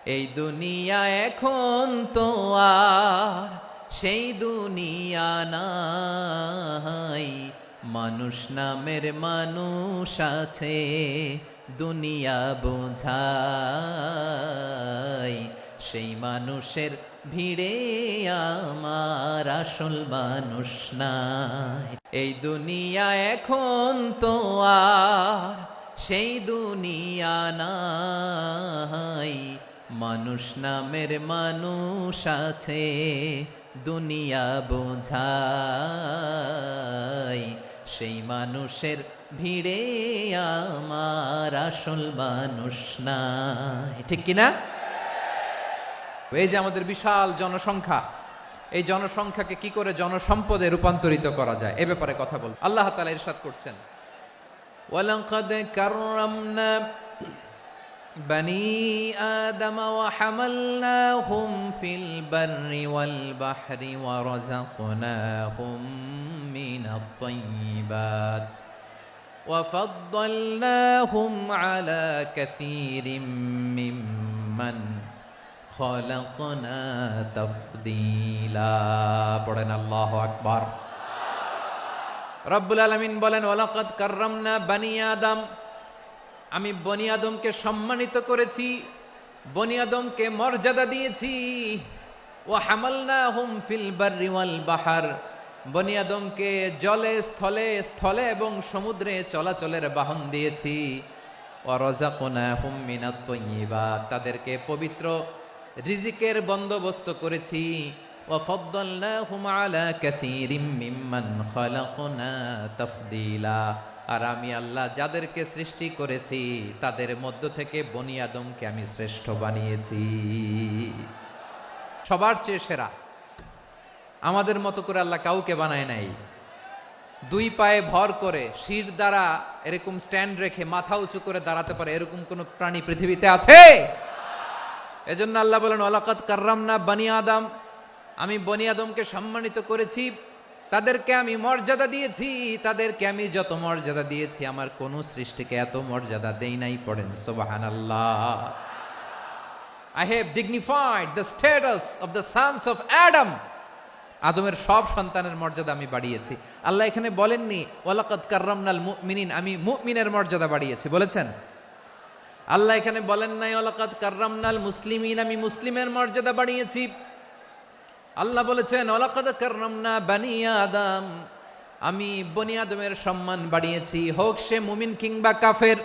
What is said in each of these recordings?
এই দুনিয়া এখন তো আর সেই দুনিয়া নাই, মানুষ নামের মানুষ আছে দুনিয়া বোঝাই, সেই মানুষের ভিড়ে আমার আসল মানুষ নাই। এই দুনিয়া এখন তো আর সেই দুনিয়া নাই, মানুষ নামের মানুষ আছে দুনিয়া বোঝাই, সেই মানুষের ভিড়ে আমার আসল মানুষ নাই। ঠিক কিনা? এই যে আমাদের বিশাল জনসংখ্যা, এই জনসংখ্যাকে কি করে জনসম্পদে রূপান্তরিত করা যায় এ ব্যাপারে কথা বল। আল্লাহ তাআলা ইরশাদ করছেন, ওয়ালাকাদ কাররামনা বনি আদম ওয়া হামালনাহুম ফিল বাররি ওয়াল বাহরি ওয়া রাযাকনাহুম মিনাত তাইয়্যিবাত ওয়া ফাদ্দালনাহুম আলা কাসীরিম মিম্মান খালাকনা তাফদীলা। পড়েন আল্লাহু আকবার। রব্বুল আলামিন বলেন, ওয়ালাকাদ কাররামনা বনি আদম, আমি বনি আদমকে সম্মানিত করেছি, বনি আদমকে মর্যাদা দিয়েছি। ওয়া হামালনাহুম ফিল বাররি ওয়াল বাহর, বনি আদমকে জলে স্থলে স্থলে এবং সমুদ্রে চলাচলের বাহন দিয়েছি। ওয়া রাযাকনাহুম মিনাত তাইয়্যিবাত, তাদেরকে পবিত্র রিজিকের বন্দোবস্ত করেছি। ওয়া ফাদ্দালনাহুম আলা কাসীরিম মিম্মান খালাকনা তাফদীলা, আর আমি আল্লাহ যাদেরকে সৃষ্টি করেছি তাদের মধ্য থেকে বনি আদমকে আমি শ্রেষ্ঠ বানিয়েছি, সবার চেয়ে সেরা। আমাদের মতো করে আল্লাহ কাউকে বানায় নাই। দুই পায়ে ভর করে শির দ্বারা এরকম স্ট্যান্ড রেখে মাথা উঁচু করে দাঁড়াতে পারে এরকম কোন প্রাণী পৃথিবীতে আছে? এজন্য আল্লাহ বলেন, ওয়ালাকাদ কাররামনা বনি আদম, আমি বনি আদমকে সম্মানিত করেছি, তাদেরকে আমি মর্যাদা দিয়েছি। তাদেরকে আমি যত মর্যাদা দিয়েছি আমার কোন সৃষ্টিকে এত মর্যাদা দেই নাই। পড়েন সুবহানাল্লাহ। I have dignified the status of the sons of Adam, আদমের সব সন্তানের মর্যাদা আমি বাড়িয়েছি। আল্লাহ এখানে বলেননি ওয়ালাকাদ কাররামনাল মুমিনিন, আমি মুমিনের মর্যাদা বাড়িয়েছি, বলেছেন? আল্লাহ এখানে বলেন নাই ওয়ালাকাদ কাররামনাল মুসলিমিন, আমি মুসলিমের মর্যাদা বাড়িয়েছি। আল্লাহ বলেছেন ওয়ালাকাদ কাররামনা বনি আদম, আমি বনি আদমের সম্মান বাড়িয়েছি, হোক সে মুমিন কিংবা কাফের,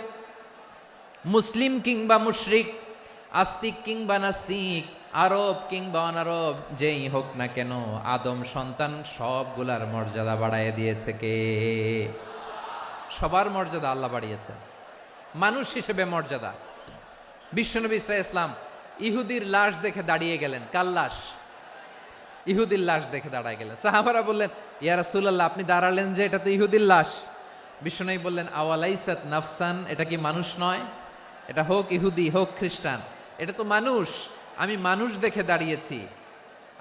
মুসলিম কিংবা মুশরিক, আস্তিক কিংবা নাস্তিক, আরব কিংবা অনারব, যেই হোক না কেন আদম সন্তান সবগুলার মর্যাদা বাড়ায় দিয়েছে কে? সবার মর্যাদা আল্লাহ বাড়িয়েছে। মানুষ হিসেবে মর্যাদা। বিশ্বনবী সাল্লাল্লাহু আলাইহি ওয়াসাল্লাম ইহুদির লাশ দেখে দাঁড়িয়ে গেলেন। কার লাশ? ইহুদির লাশ দেখে দাঁড়ায় গেলেন। সাহাবারা বললেন, ইয়া রাসূলুল্লাহ, আপনি দাঁড়ালেন যে, এটা তো ইহুদির লাশ। বিশ্বনবী বললেন, আওয়ালাইসাত নাফসান, এটা কি মানুষ নয়? এটা হোক ইহুদি হোক খ্রিস্টান, এটা তো মানুষ। আমি মানুষ দেখে দাঁড়িয়েছি।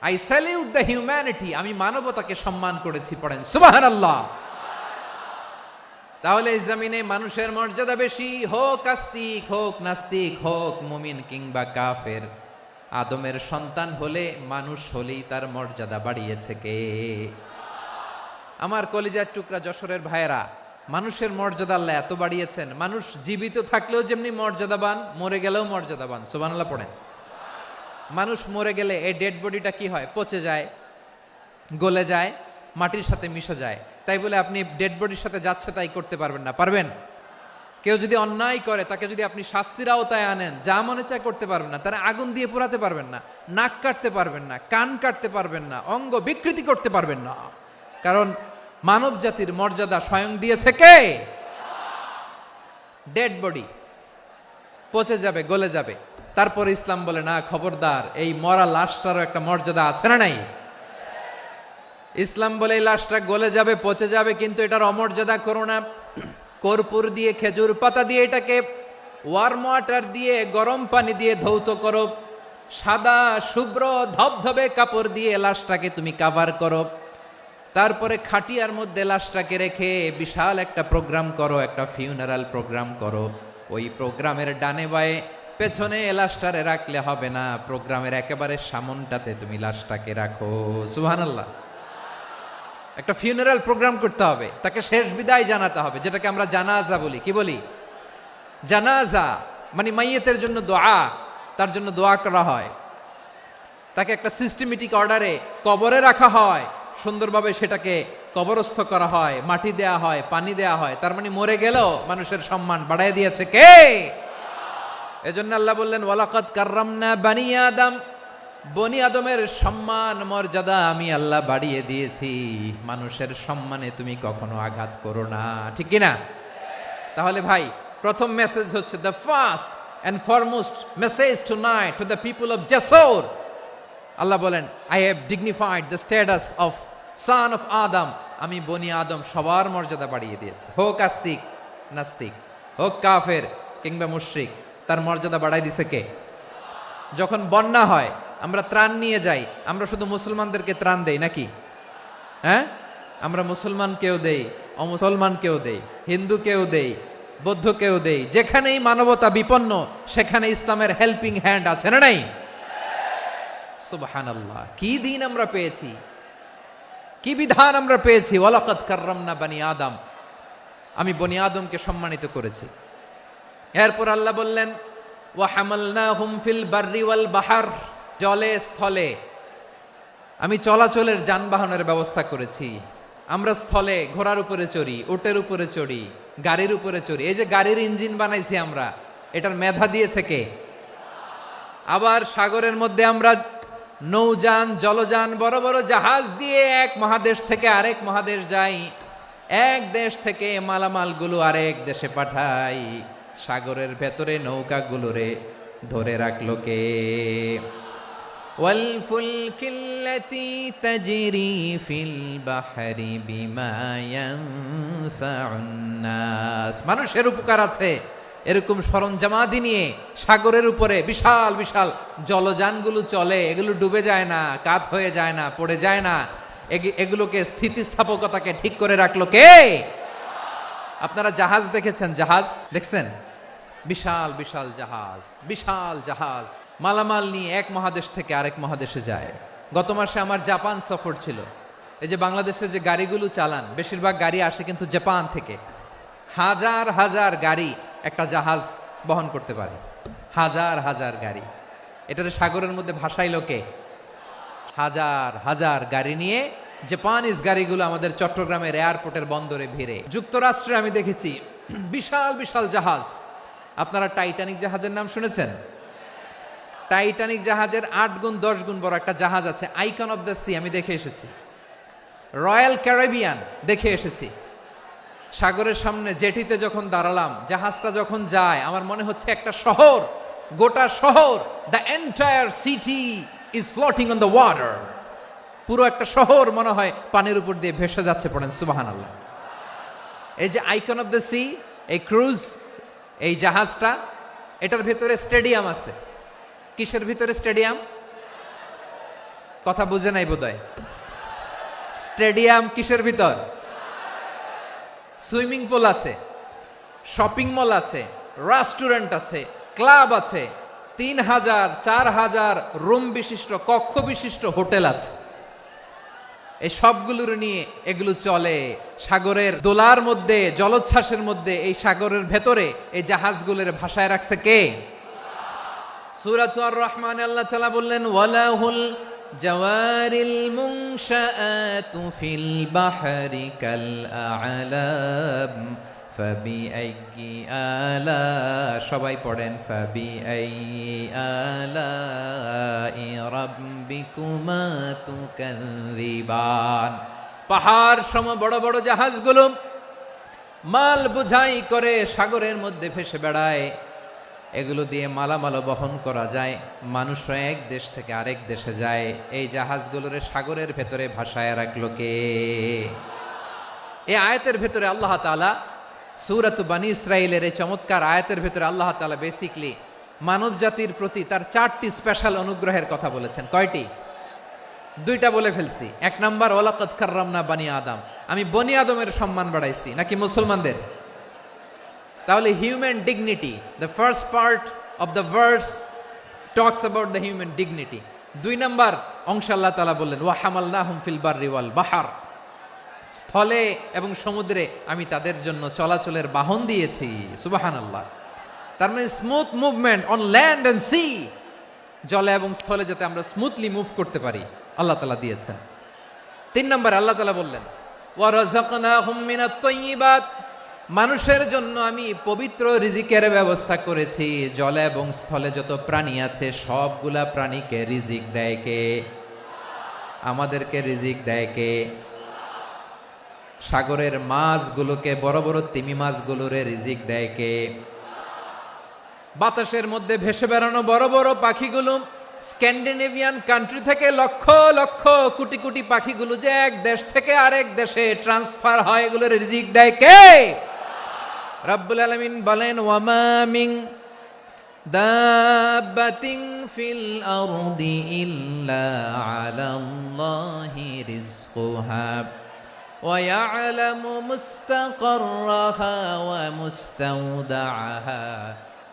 আই স্যালিউট দ্য হিউম্যানিটি, আমি মানবতাকে সম্মান করেছি। পড়েন সুবহানাল্লাহ। তাহলে এই জমিনে মানুষের মর্যাদা বেশি, হোক আস্তিক হোক নাস্তিক হোক মুমিন কিংবা কাফের। আদমের সন্তান হলে মানুষ হলেই তার মর্যাদা বাড়িয়েছে কে? আমার কলিজার টুকরা যশোরের ভাইয়েরা, মানুষের মর্যাদা আল্লাহ এত বাড়িয়েছেন, মানুষ জীবিত থাকলেও যেমনি মর্যাদাবান, মরে গেলেও মর্যাদাবান। সুবহানাল্লাহ পড়েন। মানুষ মরে গেলে এই ডেড বডিটা কি হয়? পচে যায়, গলে যায়, মাটির সাথে মিশে যায়। তাই বলে আপনি ডেড বডির সাথে যাচ্ছে তাই করতে পারবেন না। পারবেন? কেউ যদি অন্যায় করে তাকে যদি আপনি শাস্তির আওতায় আনেন, যা মনে চায় করতে পারবেন না। তারা আগুন দিয়ে পোড়াতে পারবেন না, নাক কাটতে পারবেন না, কান কাটতে পারবেন না, অঙ্গ বিকৃতি করতে পারবেন না। কারণ মানব জাতির মর্যাদা স্বয়ং দিয়েছে কে? ডেড বডি পচে যাবে, গলে যাবে। তারপরে ইসলাম বলে, না খবরদার, এই মরা লাশটারও একটা মর্যাদা আছে না নাই? ইসলাম বলে এই লাশটা গলে যাবে, পচে যাবে, কিন্তু এটার অমর্যাদা করো না। কর্পূর দিয়ে, খেজুর পাতা দিয়ে এটাকে ওয়ার্ম ওয়াটার দিয়ে, গরম পানি দিয়ে ধৌত করো। সাদা শুভ্র ধবধবে কাপড় দিয়ে লাশটাকে তুমি কাভার করো। তারপরে খাটিয়ার মধ্যে লাশটাকে রেখে বিশাল একটা প্রোগ্রাম করো, একটা ফিউনারাল প্রোগ্রাম করো। ওই প্রোগ্রামের ডানে বায়ে পেছনে লাশটারে রাখলে হবে না, প্রোগ্রামের একেবারে সামনটাতে তুমি লাশটাকে রাখো। সুবহানাল্লাহ। একটা ফিউনারাল প্রোগ্রাম করতে হবে, তাকে শেষ বিদায় জানাতে হবে, যেটাকে আমরা জানাজা বলি। কি বলি? জানাজা মানে মাইয়েতের জন্য দোয়া, তার জন্য দোয়া করা হয়, তাকে একটা সিস্টেমেটিক অর্ডারে কবরে রাখা হয়, সুন্দরভাবে সেটাকে কবরস্থ করা হয়, মাটি দেয়া হয়, পানি দেয়া হয়। তার মানে মরে গেলেও মানুষের সম্মান বাড়ায় দিয়েছে কে? এজন্য আল্লাহ বললেন ওয়ালাকাদ কাররামনা বানি আদম, বনি আদমের সম্মান মর্যাদা আমি আল্লাহ বাড়িয়ে দিয়েছি। মানুষের সম্মানে তুমি কখনো আঘাত করো না, ঠিক কি না? তাহলে ভাই, প্রথম মেসেজ হচ্ছে the first and foremost message tonight to the people of জাসর। আল্লাহ বলেন I have dignified the status of son of Adam. আমি বনি আদম সবার মর্যাদা বাড়িয়ে দিয়েছি, হোক আস্তিক নাস্তিক, হোক কাফের কিংবা মুশরিক, তার মর্যাদা বাড়াই দিছে কে? যখন বন্যা হয় আমরা ত্রাণ নিয়ে যাই, আমরা শুধু মুসলমানদেরকে ত্রাণ দেই নাকি? হ্যাঁ, আমরা মুসলমানকেও দেই, অমুসলমানকেও দেই, হিন্দুকেও দেই, বৌদ্ধকেও দেই। যেখানেই মানবতা বিপন্ন সেখানে ইসলামের হেল্পিং হ্যান্ড আছে না নাই? সুবহানাল্লাহ। কি দিন আমরা পেয়েছি, কি বিধান আমরা পেয়েছি। ওয়ালাকাদ কাররামনা বানি আদম, আমি বনি আদমকে সম্মানিত করেছি। এরপর আল্লাহ বললেন ওয়া হামালনাহুম ফিল বাররি ওয়াল বাহর, জলে স্থলে আমি চলাচলের যানবাহনের ব্যবস্থা করেছি। আমরা স্থলে ঘোড়ার উপরে চড়ি, উটের উপরে চড়ি, গাড়ির উপরে চড়ি। এই যে গাড়ির ইঞ্জিন বানাইছি আমরা, এটার মেধা দিয়েছে কে? আবার সাগরের মধ্যে আমরা নৌযান, জলযান, বড় বড় জাহাজ দিয়ে এক মহাদেশ থেকে আরেক মহাদেশ যাই, এক দেশ থেকে মালামালগুলো আরেক দেশে পাঠাই। সাগরের ভেতরে নৌকাগুলোরে ধরে রাখলো কে? ওয়াল ফুলকিল্লাতি তাজরি ফিল বাহরি বিমা ইয়ানফাউন নাস। মানুষের উপকার আছে এরকম সরঞ্জামাদি নিয়ে সাগরের উপরে বিশাল বিশাল জলযানগুলো চলে, এগুলো ডুবে যায় না, কাত হয়ে যায় না, পড়ে যায় না। এগুলোকে স্থিতিস্থাপকতাকে ঠিক করে রাখলো কে? আপনারা জাহাজ দেখেছেন? জাহাজ দেখছেন? বিশাল বিশাল জাহাজ, বিশাল জাহাজ মালামাল নিয়ে এক মহাদেশ থেকে আরেক মহাদেশে যায়। গত মাসে আমার জাপান সফর ছিল। এই যে বাংলাদেশে যে গাড়িগুলো চালান, বেশিরভাগ গাড়ি আসে কিন্তু জাপান থেকে। হাজার হাজার গাড়ি একটা জাহাজ বহন করতে পারে, হাজার হাজার গাড়ি। এটারে সাগরের মধ্যে ভাসাইলো কে? হাজার হাজার গাড়ি নিয়ে জাপানিজ গাড়িগুলো আমাদের চট্টগ্রামের এয়ারপোর্টের বন্দরে ভিড়ে। যুক্তরাষ্ট্রে আমি দেখেছি বিশাল বিশাল জাহাজ। আপনারা টাইটানিক জাহাজের নাম শুনেছেন? টাইটানিক জাহাজের 8 গুণ 10 গুণ বড় একটা জাহাজ আছে, আইকন অফ দ্য সি, আমি দেখে এসেছি। রয়্যাল ক্যারিবিয়ান দেখে এসেছি। সাগরের সামনে জেটিতে যখন দাঁড়ালাম, জাহাজটা যখন যায়, আমার মনে হচ্ছে একটা শহর, গোটা শহর, the entire city is floating on the water. পুরো একটা শহর মনে হয় পানির উপর দিয়ে ভেসে যাচ্ছে। পড়েন সুবহানাল্লাহ। এই যে আইকন অফ দ্য সি, এই ক্রুজ, এই জাহাজটা, এটার ভিতরে স্টেডিয়াম আছে। কিসের ভিতরে স্টেডিয়াম? কথা বুঝে নাই বোধহয়। স্টেডিয়াম কিসের ভিতর? সুইমিং পুল আছে, শপিং মল আছে, রেস্টুরেন্ট আছে, ক্লাব আছে, 3000 4000 রুম বিশিষ্ট, কক্ষ বিশিষ্ট হোটেল আছে। এই সবগুলোর নিয়ে এগুলো চলে সাগরের দোলার মধ্যে, জলোচ্ছ্বাসের মধ্যে। এই সাগরের ভেতরে এই জাহাজগুলোর ভাষায় রাখছে কে? সূরাতুর আর রহমানে আল্লাহ তাআলা বললেন ওয়ালাহুল জাওয়ারিল মুনশাআতু ফিল বাহরি কাল আ'লাম ফাবিআইয়ি আলা, সবাই পড়েন ফাবিআইয়ি আলাই রাব্বিকুমা তুকাযিবান। পাহাড় সম বড় বড় জাহাজগুলো মাল বোঝাই করে সাগরের মধ্যে ভেসে বেড়ায়। এগুলো দিয়ে মালামাল বহন করা যায়, মানুষরা এক দেশ থেকে আরেক দেশে যায়। এই জাহাজগুলোর সাগরের ভেতরে ভাসায় রাখলো কে? এই আয়াতের ভেতরে আল্লাহ তাআলা সূরাত বানী ইসরাঈলের এই চমৎকার আয়াতের ভেতরে আল্লাহ তাআলা বেসিক্যালি মানব জাতির প্রতি তার 4টি স্পেশাল অনুগ্রহের কথা বলেছেন। কয়টি? 2টা বলে ফেলছি। 1 নাম্বার ওয়ালাকাদ কাররামনা বানি আদম, আমি বনি আদমের সম্মান বাড়াইছি, নাকি মুসলমানদের? তাহলে human dignity, the first part of the verse talks about the human dignity. 2 number অংশ আল্লাহ তাআলা বললেন ওয়া হামালনাহুম ফিল বাররি ওয়াল বাহর, স্থলে এবং সমুদ্রে আমি তাদের জন্য চলাচলের বাহন দিয়েছি। সুবহানাল্লাহ। তার মানে smooth movement on land and sea, জলে এবং স্থলে যাতে আমরা স্মুথলি মুভ করতে পারি আল্লাহ তাআলা দিয়েছেন। 3 নম্বরে আল্লাহ তাআলা বললেন ওয়া রাযাকনাহুম মিনাত তাইয়্যিবাত, মানুষের জন্য আমি পবিত্র রিজিকের ব্যবস্থা করেছি। জলে এবং স্থলে যত প্রাণী আছে সবগুলা প্রাণীকে রিজিক দেয় কে? আমাদেরকে রিজিক দেয় কে? সাগরের মাছগুলোকে, বড় বড় তিমি মাছগুলোরে রিজিক দেয় কে? বাতাসের মধ্যে ভেসে বেড়ানো বড় বড় পাখিগুলো, স্ক্যান্ডিনেভিয়ান কান্ট্রি থেকে লক্ষ লক্ষ কোটি কোটি পাখিগুলো যে এক দেশ থেকে আরেক দেশে ট্রান্সফার হয়, এগুলোর রিজিক দেয় কে? রব্বুল আলামিন বলেন ওয়ামা মিন দাব্বাতিন ফিল আরদি ইল্লা আলাল্লাহি রিজকুহা ওয়া ইয়ালামু মুস্তাকাররাহা ওয়া মুস্তাওদাআহা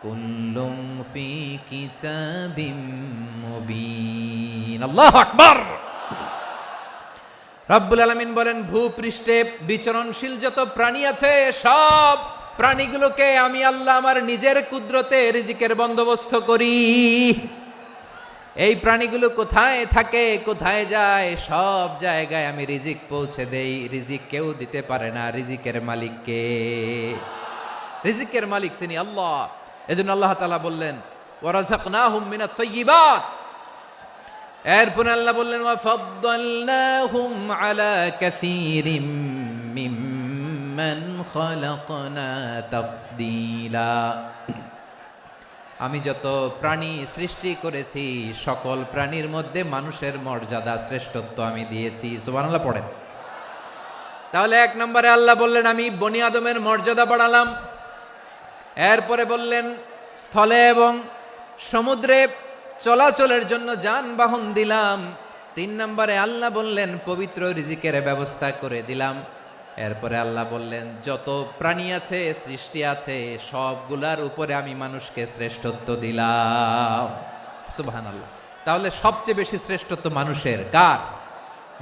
কুল্লুম ফি কিতাবিম মুবিন। আল্লাহু আকবার। রব্বুল আলামিন বলেন ভূপৃষ্ঠে বিচরণশীল যত প্রাণী আছে সব প্রাণীগুলোকে আমি আল্লাহ আমার নিজের কুদরতে রিজিকের বন্দোবস্ত করি। এই প্রাণীগুলো কোথায় থাকে, কোথায় যায়, সব জায়গায় আমি রিজিক পৌঁছে দেই। রিজিক কেউ দিতে পারে না, রিজিকের মালিক কে? রিজিকের মালিক তিনি আল্লাহ। এজন্য আল্লাহ তাআলা বললেন ওয়া রাযাকনাহুম মিনাত তাইয়্যিবাত। এরপর আল্লাহ বললেন ওয়া ফাদ্দালনাহুম আলা কাসীরিম মিম্মান খালাকনা তাফদীলা। আমি যত প্রাণী সৃষ্টি করেছি সকল প্রাণীর মধ্যে মানুষের মর্যাদা শ্রেষ্ঠত্ব আমি দিয়েছি। সুবহানাল্লাহ পড়েন। তাহলে 1 নম্বরে আল্লাহ বললেন আমি বনি আদমের মর্যাদা বাড়ালাম। এরপরে বললেন স্থলে এবং সমুদ্রে চলাচলের জন্য যানবাহন দিলাম। 3 নম্বরে আল্লাহ বললেন পবিত্র রিজিকের ব্যবস্থা করে দিলাম। এরপরে আল্লাহ বললেন যত প্রাণী আছে, সৃষ্টি আছে, সবগুলার উপরে আমি মানুষকে শ্রেষ্ঠত্ব দিলাম। সুবহানাল্লাহ। তাহলে সবচেয়ে বেশি শ্রেষ্ঠত্ব মানুষের। কার?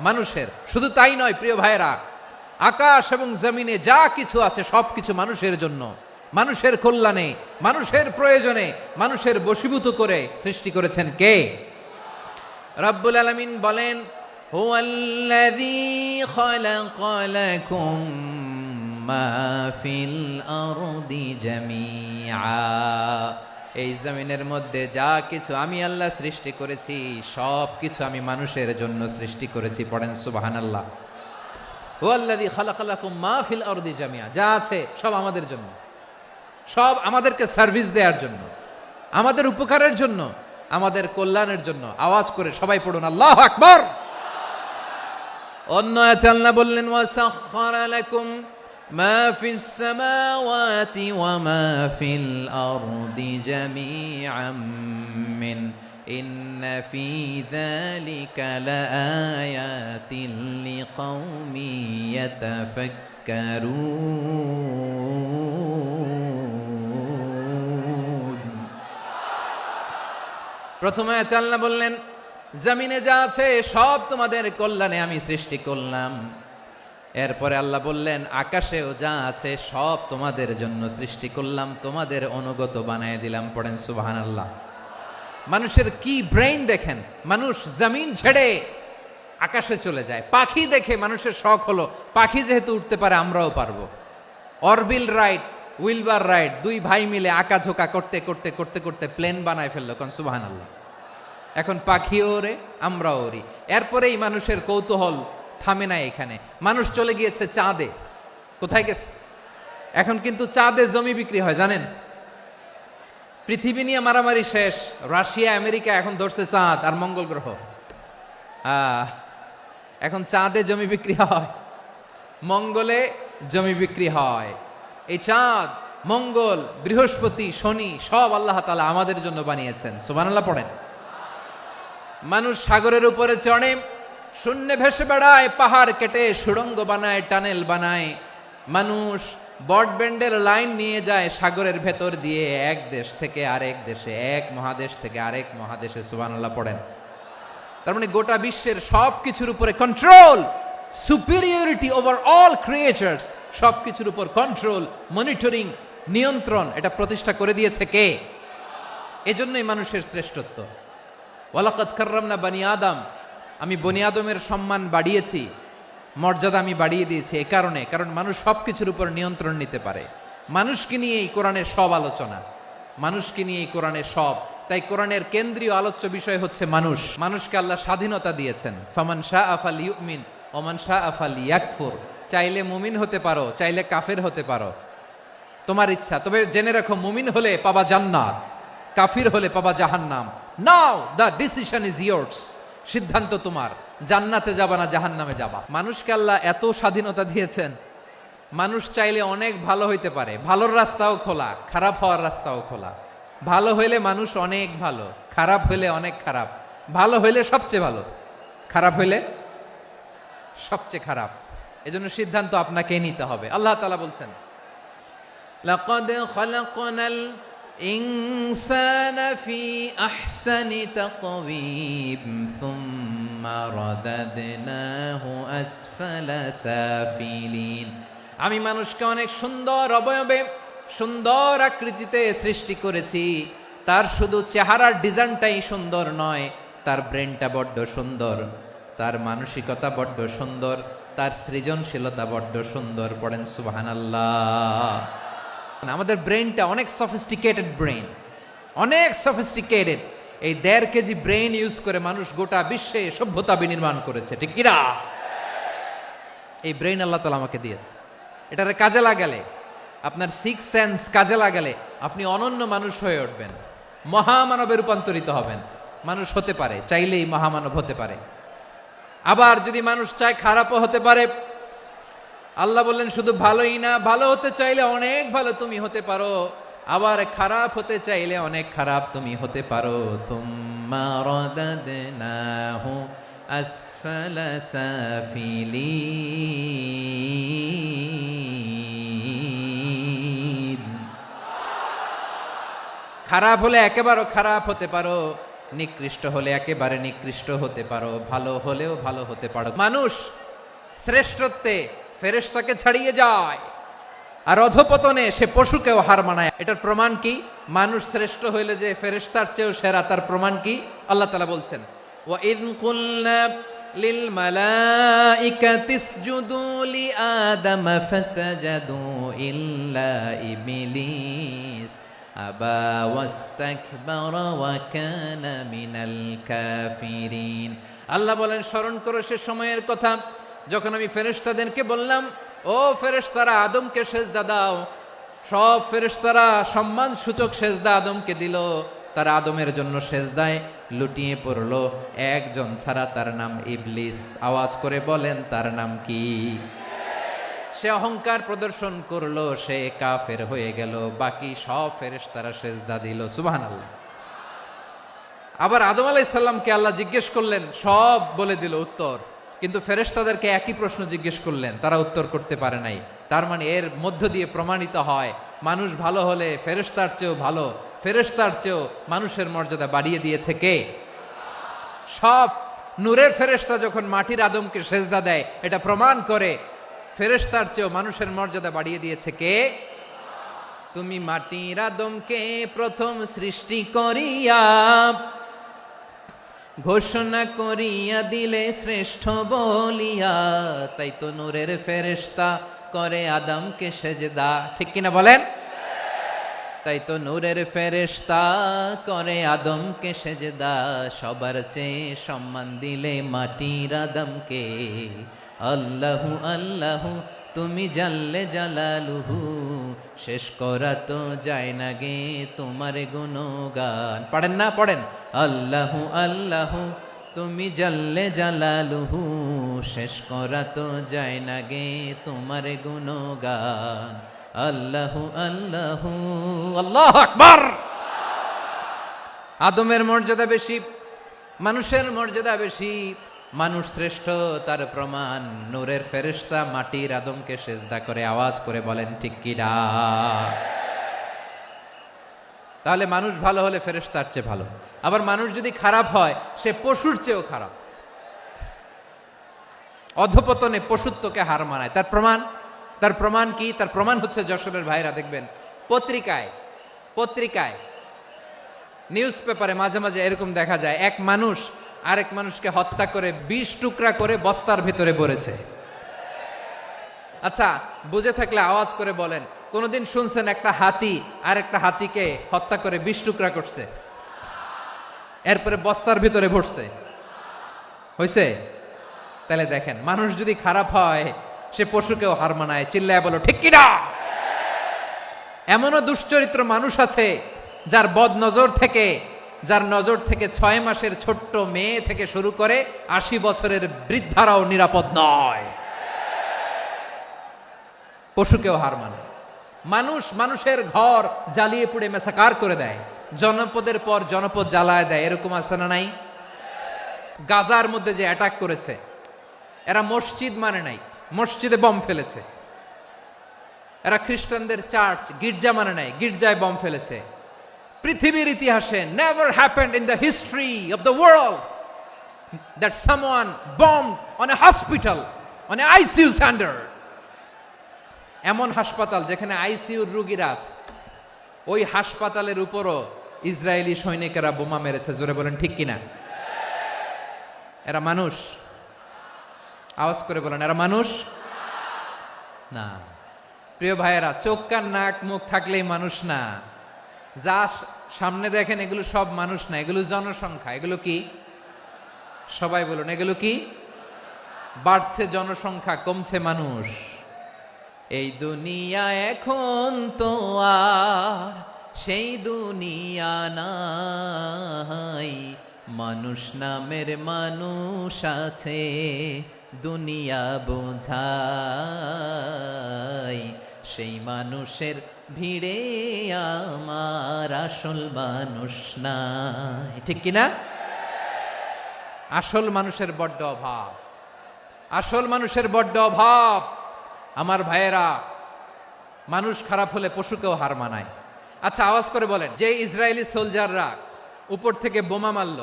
মানুষের। শুধু তাই নয় প্রিয় ভাইরা, আকাশ এবং জমিনে যা কিছু আছে সবকিছু মানুষের জন্য, মানুষের কল্যাণে, মানুষের প্রয়োজনে, মানুষের বশীভূত করে সৃষ্টি করেছেন কে? রব্বুল আলামিন বলেন হুয়াল্লাযী খালাকা লাকুম মা ফিল আরদি জামিআ। এই জমিনের মধ্যে যা কিছু আমি আল্লাহ সৃষ্টি করেছি সব কিছু আমি মানুষের জন্য সৃষ্টি করেছি। পড়েন সুবহানাল্লাহ। হুয়াল্লাযী খালাকা লাকুম মা ফিল আরদি জামিআ, যা আছে সব আমাদের জন্য, সব আমাদেরকে সার্ভিস দেওয়ার জন্য, আমাদের উপকারের জন্য, আমাদের কল্যাণের জন্য। আওয়াজ করে সবাই পড়ুন আল্লাহু আকবার। অন্য আয়াতে আল্লাহ বললেন ওয়াসাখখারা লাকুম মা ফিস সামাওয়াতি ওয়া মা ফিল আরদি জামিআম মিন ইন্না ফি যালিকা লাআয়াতিন লিকাউমিন ইয়াতাফাক্কারুন। প্রথমে আয়াতে আল্লাহ বললেন জমিনে যা আছে সব তোমাদের কল্যাণে আমি সৃষ্টি করলাম। এরপরে আল্লাহ বললেন আকাশেও যা আছে সব তোমাদের জন্য সৃষ্টি করলাম, তোমাদের অনুগত বানায় দিলাম। পড়েন সুবহানাল্লাহ। মানুষের কি ব্রেইন দেখেন, মানুষ জমিন ছেড়ে আকাশে চলে যায়। পাখি দেখে মানুষের শখ হলো পাখি যেহেতু উঠতে পারে আমরাও পারবো। অরবিল রাইট, উইলবার রাইট, 2 ভাই মিলে আঁকাঝোঁকা করতে করতে করতে করতে প্লেন বানায় ফেললো। কোন সুবহানাল্লাহ। এখন পাখিও ওরে, আমরাও ওরি। এরপরেই মানুষের কৌতূহল থামে না এখানে। মানুষ চলে গিয়েছে চাঁদে। কোথায় গেছে? এখন কিন্তু চাঁদে জমি বিক্রি হয় জানেন। পৃথিবী নিয়ে মারামারি শেষ। রাশিয়া আমেরিকা এখন ধরছে চাঁদ আর মঙ্গল গ্রহ। এখন চাঁদে জমি বিক্রি হয়, মঙ্গলে জমি বিক্রি হয়। এই চাঁদ, মঙ্গল, বৃহস্পতি, শনি সব আল্লাহ তাআলা আমাদের জন্য বানিয়েছেন। সুবহানাল্লাহ পড়েন। মানুষ সাগরের উপরে চড়ে, শূন্যে ভেসে বেড়ায়, পাহাড় কেটে সুড়ঙ্গ বানায়, টানেল বানায়। মানুষ বট ব্যান্ডের লাইন নিয়ে যায় সাগরের ভেতর দিয়ে, এক দেশ থেকে আরেক দেশে, এক মহাদেশ থেকে আরেক মহাদেশে। সুবহানাল্লাহ পড়েন। তার মানে গোটা বিশ্বের সব কিছুর উপরে control, superiority over all creatures, সব কিছুর উপর কন্ট্রোল, মনিটরিং, নিয়ন্ত্রণ, এটা প্রতিষ্ঠা করে দিয়েছে কে? এজন্যই মানুষের শ্রেষ্ঠত্ব। ওয়ালাকাদ কাররামনা বানি আদম, আমি বনি আদমের সম্মান বাড়িয়েছি, মর্যাদা আমি বাড়িয়ে দিয়েছি এই কারণে, কারণ মানুষ সবকিছুর উপর নিয়ন্ত্রণ নিতে পারে। মানুষকে নিয়ে এই কোরআনের সব আলোচনা, মানুষকে নিয়ে এই কোরআনের সব। তাই কোরআনের কেন্দ্রীয় আলোচ্য বিষয় হচ্ছে মানুষ। মানুষকে আল্লাহ স্বাধীনতা দিয়েছেন। ফামান শাআ ফালইউমিন ওয়া মান শাআ ফালইয়াকফুর। চাইলে মুমিন হতে পারো, চাইলে কাফের হতে পারো, তোমার ইচ্ছা। তবে জেনে রাখো, মুমিন হলে পাবা জান্নাত, কাফির হলে পাবা জাহান্নাম। নাও দ্য ডিসিশন ইজ ইয়ার্স। সিদ্ধান্ত তোমার, জান্নাতে যাবা না জাহান্নামে যাবা। মানুষকে আল্লাহ এত স্বাধীনতা দিয়েছেন, মানুষ চাইলে অনেক ভালো হইতে পারে। ভালোর রাস্তাও খোলা, খারাপ হওয়ার রাস্তাও খোলা। ভালো হইলে মানুষ অনেক ভালো, খারাপ হইলে অনেক খারাপ। ভালো হইলে সবচেয়ে ভালো, খারাপ হইলে সবচেয়ে খারাপ। এজন্য সিদ্ধান্ত আপনাকেই নিতে হবে। আল্লাহ তাআলা বলছেন, লাকাদ খালাকনাল ইনসানা ফি আহসানি তাকওয়িম সুম্মা রাদাদনাহু আসফালা সাফিলিন। আমি মানুষকে অনেক সুন্দর অবয়বে, সুন্দর আকৃতিতে সৃষ্টি করেছি। তার শুধু চেহারার ডিজাইনটাই সুন্দর নয়, তার ব্রেনটা বড্ড সুন্দর, তার মানসিকতা বড্ড সুন্দর, তার সৃজনশীলতা বড্ড সুন্দর। পড়েন সুবহানাল্লাহ। আমাদের ব্রেনটা অনেক সফিস্টিকেটেড ব্রেন, অনেক সফিস্টিকেটেড। এই 1.5 কেজি ব্রেন ইউজ করে মানুষ গোটা বিশ্বে সভ্যতা বিনির্মাণ করেছে, ঠিক কিনা? এই ব্রেন আল্লাহ তাআলা আমাকে দিয়েছে। এটারে কাজে লাগালে, আপনার 6 সেন্স কাজে লাগালে আপনি অনন্য মানুষ হয়ে উঠবেন, মহামানবে রূপান্তরিত হবেন। মানুষ হতে পারে, চাইলেই মহামানব হতে পারে। আবার যদি মানুষ চায় খারাপও হতে পারে। আল্লাহ বললেন শুধু ভালোই না, ভালো হতে চাইলে অনেক ভালো তুমি হতে পারো, আবার খারাপ হতে চাইলে অনেক খারাপ তুমি হতে পারো। সুম্মা রাদাদনাহু আসফালা সাফিলিন। খারাপ হলে একেবারে খারাপ হতে পারো, নিকৃষ্ট হলে একেবারে নিকৃষ্ট হতে পারো, ভালো হলেও ভালো হতে পারো। মানুষ শ্রেষ্ঠত্বে ফেরেশতাকে ছাড়িয়ে যায়, আর অধপতনে সে পশুকেও হার মানায়। এটার প্রমাণ কি? মানুষ শ্রেষ্ঠ হইলে যে ফেরেশতার চেয়েও সেরা, তার প্রমাণ কি? আল্লাহ তাআলা বলছেন, ওয়া ইয কুলনা লিল মালাইকাতি ইসজুদু লি আদম ফাসাজাদু ইল্লা ইবলিস আবা ওয়াস্তাকবারা ওয়া কানা মিনাল কাফিরিন। আল্লাহ বলেন, স্মরণ করো সে সময়ের কথা যখন আমি ফেরেশতাদেরকে বললাম, ও ফেরেশতারা আদমকে সেজদা দাও। সব ফেরেশতারা সম্মান সূচক সেজদা আদমকে দিল। তারা আদমের জন্য সেজদায় লুটিয়ে পড়লো, একজন ছাড়া, তার নাম ইবলিস। আওয়াজ করে বলেন, তার নাম কি? সে অহংকার প্রদর্শন করলো, সে কাফের হয়ে গেল। বাকি সব ফেরেশতারা সেজদা দিল। সুবহানাল্লাহ। আবার আদম আলাইহিস সালামকে আল্লাহ জিজ্ঞেস করলেন, সব বলে দিল উত্তর, কিন্তু ফেরেশতাদেরকে একই প্রশ্ন জিজ্ঞেস করলেন, তারা উত্তর করতে পারে নাই। তার মানে এর মধ্য দিয়ে প্রমাণিত হয়, মানুষ ভালো হলে ফেরেশতার চেয়েও ভালো, ফেরেশতার চেয়েও মানুষের মর্যাদা বাড়িয়ে দিয়েছে কে? সব নূরের ফেরেশতা যখন মাটির আদমকে সেজদা দেয়, এটা প্রমাণ করে ফেরেশতার চেয়েও মানুষের মর্যাদা বাড়িয়ে দিয়েছে কে? তুমি মাটির আদমকে প্রথম সৃষ্টি করিয়া ঘোষণা করিয়া দিলে শ্রেষ্ঠ বলিয়া, তাই তো নূরের ফেরেশতা করে আদমকে সেজদা। ঠিক কিনা বলেন? তাই তো নূরের ফেরেশতা করে আদমকে সেজদা। সবার চেয়ে সম্মান দিলে মাটির আদমকে। আল্লাহু আল্লাহু তুমি জাল্লে জালালুহু, শেষ করা তো যায় না গে তোমার গুণগান। পড়েন না? পড়েন। আল্লাহু আল্লাহু তুমি জাল্লে জালালুহু, শেষ করা তো যায় না গে তোমার গুণগান। আল্লাহু আল্লাহু। আল্লাহু আকবার। আদমের মর্যাদা বেশি, মানুষের মর্যাদা বেশি, মানুষ শ্রেষ্ঠ তার প্রমাণ, নূরের ফেরেশতা মাটির আদমকে সেজদা করে আওয়াজ করে বলেন ঠিক কিনা। তাহলে মানুষ ভালো হলে ফেরেশতার চেয়ে ভালো। আবার মানুষ যদি খারাপ হয় সে পশুর চেয়েও খারাপ, অধপতনে পশুত্বকে হার মানায়। তার প্রমাণ কি? তার প্রমাণ হচ্ছে যশোরের ভাইরা দেখবেন পত্রিকায় নিউজ পেপারে মাঝে মাঝে এরকম দেখা যায়, এক মানুষ আরেক মানুষকে হত্যা করে 20 টুকরা করে বস্তার ভেতরে ভরেছে। আচ্ছা, বুঝে থাকলে আওয়াজ করে বলেন, কোনদিন শুনছেন একটা হাতি আর একটা হাতিকে হত্যা করে 20 টুকরা করছে, এরপরে বস্তার ভিতরে ভরছে? হইছে? তাহলে দেখেন, মানুষ যদি খারাপ হয় সে পশুকেও হার মানায়। চিল্লায় বলো ঠিক কিনা। এমনও দুশ্চরিত্র মানুষ আছে যার নজর থেকে 6 মাসের ছোট্ট মেয়ে থেকে শুরু করে 80 বছরের বৃদ্ধারাও নিরাপদ নয়। পশুকেও হার মানে। মানুষের ঘর জ্বালিয়ে পুড়ে মেসাকার করে দেয়, জনপদের পর জনপদ জ্বালায় দেয়। এরকম আছে না নাই? গাজার মধ্যে যে অ্যাটাক করেছে, এরা মসজিদ মানে নাই, মসজিদে বম ফেলেছে। এরা খ্রিস্টানদের চার্চ গির্জা মানে নাই, গির্জায় বম ফেলেছে। পৃথিবীর ইতিহাসে never happened in the history of the world that someone bombed on a hospital, on a ICU center. এমন হাসপাতাল যেখানে আইসিইউর রোগীরা আছে, ওই হাসপাতালের উপরও ইসরায়েলি সৈনিকেরা বোমা মেরেছে। জোরে বলেন ঠিক কিনা। এরা মানুষ? আওয়াজ করে বলেন, এরা মানুষ না। প্রিয় ভাইয়েরা, চোখ কান নাক মুখ থাকলেই মানুষ না। যা সামনে দেখেন এগুলো সব মানুষ না, এগুলো জনসংখ্যা। এগুলো কি? সবাই বলুন, এগুলো কি? বাড়ছে জনসংখ্যা, কমছে মানুষ। এই দুনিয়া এখন তো আর সেই দুনিয়া নাই, মানুষ নামের মানুষ আছে দুনিয়া বোঝাই, সেই মানুষের ভিড়ে আমার আসল মানুষ নাই। ঠিক কিনা? আসল মানুষের বড্ড অভাব, আসল মানুষের বড্ড অভাব। আমার ভাইয়েরা, মানুষ খারাপ হলে পশুকেও হার মানায়। আচ্ছা, আওয়াজ করে বলেন, যে ইসরায়েলি সোলজাররা উপর থেকে বোমা মারল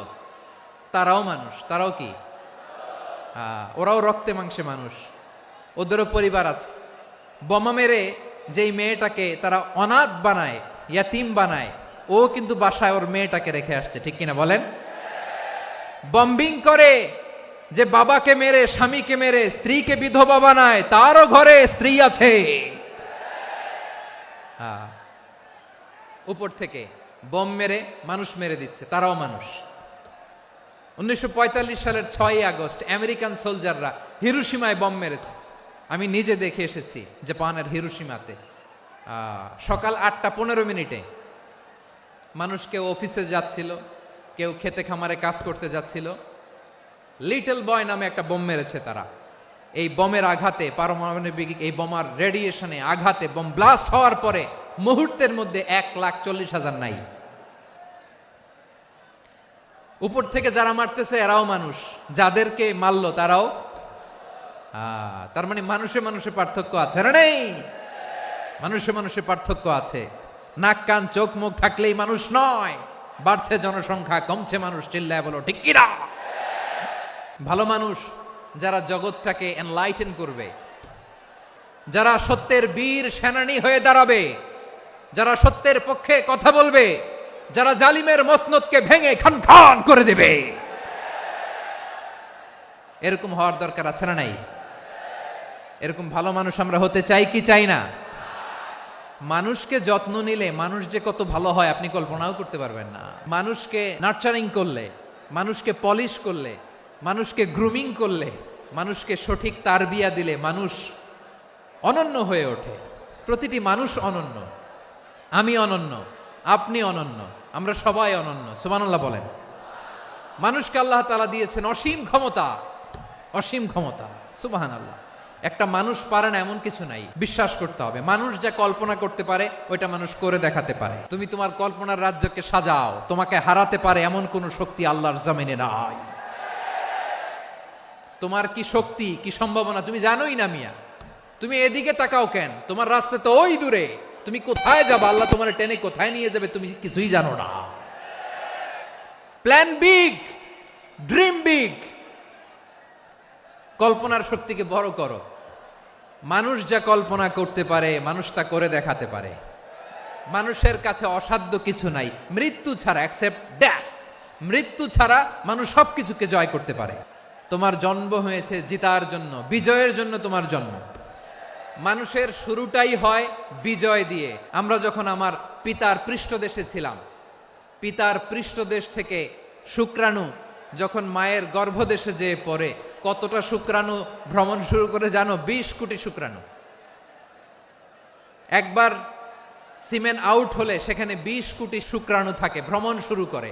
তারাও মানুষ? তারাও কি? ওরাও রক্তে মাংসে মানুষ, ওদেরও পরিবার আছে। বোমা মেরে যেই মেয়েটাকে তারা অনাথ বানায়, ইয়াতিম বানায়, ও কিন্তু বাসায় ওর মেয়েটাকে রেখে আসছে। ঠিক কিনা বলেন? বম্বিং করে যে বাবাকে মেরে, স্বামীকে মেরে স্ত্রীকে বিধবা বানায়, তারও ঘরে স্ত্রী আছে। উপর থেকে বম মেরে মানুষ মেরে দিচ্ছে, তারাও মানুষ। 1945 সালের 6 আগস্ট আমেরিকান সোলজাররা হিরোশিমায় বম মেরেছে। আমি নিজে দেখে এসেছি জাপানের হিরোশিমাতে। সকাল 8:15 মানুষ কেউ অফিসে যাচ্ছিল, কেউ খেতে খামারে কাজ করতে যাচ্ছিল। লিটল বয় নামে একটা বোম মেরেছে তারা। এই বোমের আঘাতে, পারমাণবিক এই বোমার রেডিয়েশনে আঘাতে, বোম ব্লাস্ট হওয়ার পরে মুহূর্তের মধ্যে 1,40,000 নাই। উপর থেকে যারা মারতেছে এরাও মানুষ, যাদেরকে মারলো তারাও। তার মানে মানুষে মানুষে পার্থক্য আছে না? নেই? মানুষে মানুষে পার্থক্য আছে। নাক কান চোখ মুখ থাকলেই মানুষ নয়। বাড়ছে জনসংখ্যা, কমছে মানুষ। চিল্লায় বলো ঠিক কিনা। ভালো মানুষ যারা জগৎটাকে এনলাইটেন করবে, যারা সত্যের বীর সেনানী হয়ে দাঁড়াবে, যারা সত্যের পক্ষে কথা বলবে, যারা জালিমের মসনদকে ভেঙে খান খান করে দেবে, এরকম হওয়ার দরকার আছে না নাই? এরকম ভালো মানুষ আমরা হতে চাই কি চাই না? মানুষকে যত্ন নিলে মানুষ যে কত ভালো হয় আপনি কল্পনাও করতে পারবেন না। মানুষকে নার্চারিং করলে, মানুষকে পলিশ করলে, মানুষকে গ্রুমিং করলে, মানুষকে সঠিক তারবিয়া দিলে মানুষ অনন্য হয়ে ওঠে। প্রতিটি মানুষ অনন্য। আমি অনন্য, আপনি অনন্য, আমরা সবাই অনন্য। সুবহানাল্লাহ বলেন। মানুষকে আল্লাহ তাআলা দিয়েছেন অসীম ক্ষমতা, অসীম ক্ষমতা। সুবহানাল্লাহ। একটা মানুষ পারে না এমন কিছু নাই, বিশ্বাস করতে হবে। মানুষ যা কল্পনা করতে পারে ওইটা মানুষ করে দেখাতে পারে। তুমি তোমার কল্পনার রাজ্যকে সাজাও, তোমাকে হারাতে পারে এমন কোন শক্তি আল্লাহর জমিনে নাই। তোমার কি শক্তি, কি সম্ভাবনা তুমি জানোই না মিয়া। তুমি এদিকে তাকাও কেন? তোমার রাস্তা তো ওই দূরে। তুমি কোথায় যাবে, আল্লাহ তোমার টেনে কোথায় নিয়ে যাবে তুমি কিছুই জানো না। প্ল্যান বিগ, ড্রিম বিগ, কল্পনার শক্তিকে বড় করো। মানুষ যা কল্পনা করতে পারে মানুষ তা করে দেখাতে পারে। মানুষের কাছে অসাধ্য কিছু নাই, মৃত্যু ছাড়া, এক্সেপ্ট ডেথ। মৃত্যু ছাড়া মানুষ সবকিছুকে জয় করতে পারে। তোমার জন্ম হয়েছে জিতার জন্য, বিজয়ের জন্য তোমার জন্ম। মানুষের শুরুটাই হয় বিজয় দিয়ে। আমরা যখন আমার পিতার পৃষ্ঠদেশে ছিলাম, পিতার পৃষ্ঠদেশ থেকে শুক্রাণু যখন মায়ের গর্ভদেশে যেয়ে পড়ে, কতটা শুক্রাণু ভ্রমণ শুরু করে জানো? 20 কোটি শুক্রাণু। একবার সিমেন আউট হলে সেখানে 20 কোটি শুক্রাণু থাকে, ভ্রমণ শুরু করে।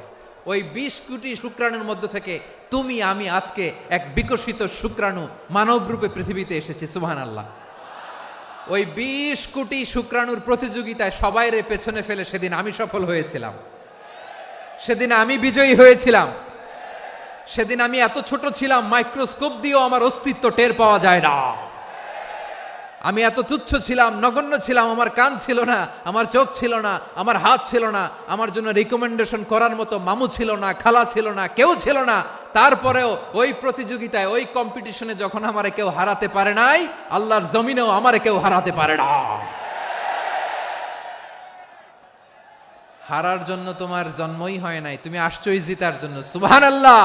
ওই 20 কোটি শুক্রাণুর মধ্য থেকে তুমি আমি আজকে এক বিকশিত শুক্রাণু মানব রূপে পৃথিবীতে এসেছি। সুবহানাল্লাহ। ওই 20 কোটি শুক্রাণুর প্রতিযোগিতায় সবাইরে পেছনে ফেলে সেদিন আমি সফল হয়েছিলাম, সেদিন আমি বিজয়ী হয়েছিলাম। সেদিন আমি এত ছোট ছিলাম, মাইক্রোস্কোপ দিয়েও আমার অস্তিত্ব টের পাওয়া যায় না। আমি এত তুচ্ছ ছিলাম, নগণ্য ছিলাম। আমার কান ছিল না, আমার চোখ ছিল না, আমার হাত ছিল না, আমার জন্য রিকমেন্ডেশন করার মতো মামু ছিল না, খালা ছিল না, কেউ ছিল না। তারপরেও ওই প্রতিযোগিতায়, ওই কম্পিটিশনে যখন আমারে কেউ হারাতে পারে নাই, আল্লাহর জমিনেও আমারে কেউ হারাতে পারে না। হারার জন্য তোমার জন্মই হয় নাই, তুমি আসছোই জিতার জন্য। সুবহানাল্লাহ।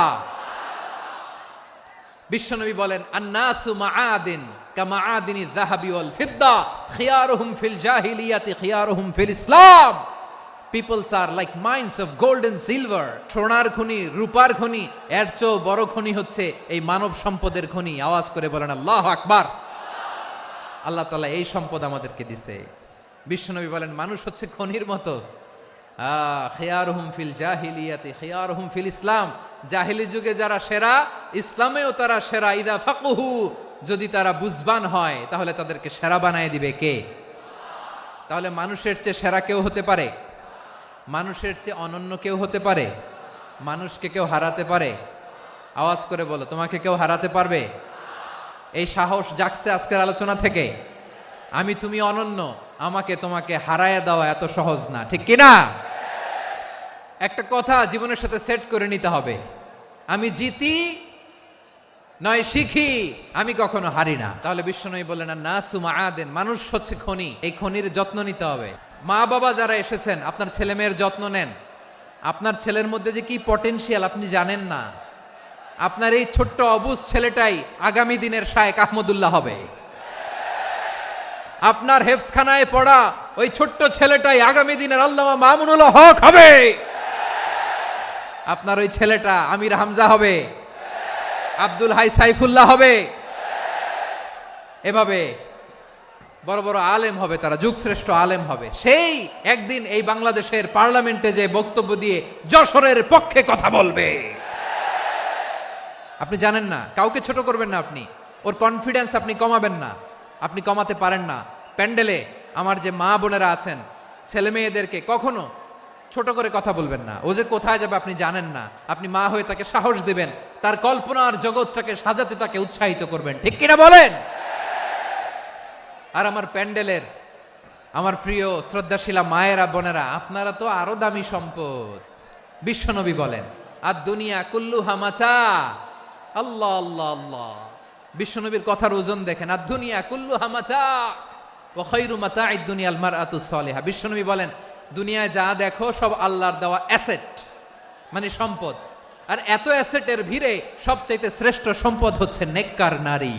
বিশ্বনবী বলেন, আন্নাসু মাআদিন কামাআদিনি যাহাবি ওয়াল ফিদ্দা খিয়ারুহুম ফিল জাহিলিয়াতি খিয়ারুহুম ফিল ইসলাম। Peoples are like mines of gold and silver. সোনার খনি, রূপার খনি, এর চেয়েও বড় খনি হচ্ছে এই মানব সম্পদের খনি। আওয়াজ করে বলেন আল্লাহু আকবার। আল্লাহ তাআলা এই সম্পদ আমাদেরকে দিছে। বিশ্বনবী বলেন, মানুষ হচ্ছে খনির মতো। খিয়ারুহুম ফিল জাহিলিয়াতি খিয়ারুহুম ফিল ইসলাম। জাহিলি যুগে যারা সেরা, ইসলামেও তারা সেরা। ইদা ফাকুহু, যদি তারা বুঝবান হয় তাহলে তাদেরকে সেরা বানায় দিবে কে? তাহলে মানুষের চেয়ে সেরা কেউ হতে পারে? মানুষের চেয়ে অনন্য কেউ হতে পারে? মানুষকে কেউ হারাতে পারে? আওয়াজ করে বলো, তোমাকে কেউ হারাতে পারবে? এই সাহস জাগছে আজকের আলোচনা থেকে। আমি তুমি অনন্য, আমাকে তোমাকে হারায় দেওয়া এত সহজ না, ঠিক কিনা? একটা কথা জীবনের সাথে সেট করে নিতে হবে, আমি জিতি নয় শিখি, আমি কখনো হারি না। তাহলে বিশ্বনবী বললেন, নাসু মাআদিন, মানুষ হচ্ছে খনি। এই খনির যত্ন নিতে হবে। মা বাবা যারা এসেছেন, আপনার ছেলে মেয়ের যত্ন নেন। আপনার ছেলের মধ্যে যে কি পটেনশিয়াল আপনি জানেন না। আপনার এই ছোট্ট অবুজ ছেলেটাই আগামী দিনের শায়েখ আহমদুল্লাহ হবে। আপনার হেফজখানায় পড়া ওই ছোট্ট ছেলেটাই আগামী দিনের আল্লামা মামুনুল হক হবে। আপনার ওই ছেলেটা আমির হামজা হবে, আব্দুল হাই সাইফুল্লাহ হবে। এভাবে বড় বড় আলেম হবে, তারা যুগশ্রেষ্ঠ আলেম হবে। সেই একদিন এই বাংলাদেশের পার্লামেন্টে যে বক্তব্য দিয়ে যশোরের পক্ষে কথা বলবে। আপনি জানেন না, কাউকে ছোট করবেন না আপনি। ওর কনফিডেন্স আপনি কমাবেন না, আপনি কমাতে পারেন না। প্যান্ডেলে আমার যে মা বোনেরা আছেন, ছেলে মেয়েদেরকে কখনো ছোট করে কথা বলবেন না। ও যে কোথায় যাবে আপনি জানেন না। আপনি মা হয়ে তাকে সাহস দিবেন, তার কল্পনার জগৎটাকে সাজাতে তাকে উৎসাহিত করবেন, ঠিক কিনা বলেন? আর আমার প্যান্ডেলের আমার প্রিয় শ্রদ্ধাশীলা মায়েরা বোনেরা, আপনারা তো আরো দামি সম্পদ। বিশ্বনবী বলেন, আর দুনিয়া কুল্লুহা মাতা। আল্লাহ আল্লাহ আল্লাহ। বিশ্বনবীর কথার ওজন দেখেন, আর দুনিয়া কুল্লুহা মাতা ওয়া খায়রু মাতা'আদ দুনিয়াল মারআতুস সালিহা। বিশ্বনবী বলেন, দুনিয়ায় যা দেখো সব আল্লাহর দেওয়া অ্যাসেট, মানে সম্পদ। আর এত অ্যাসেটের ভিড়ে সবচাইতে শ্রেষ্ঠ সম্পদ হচ্ছে নেককার নারী।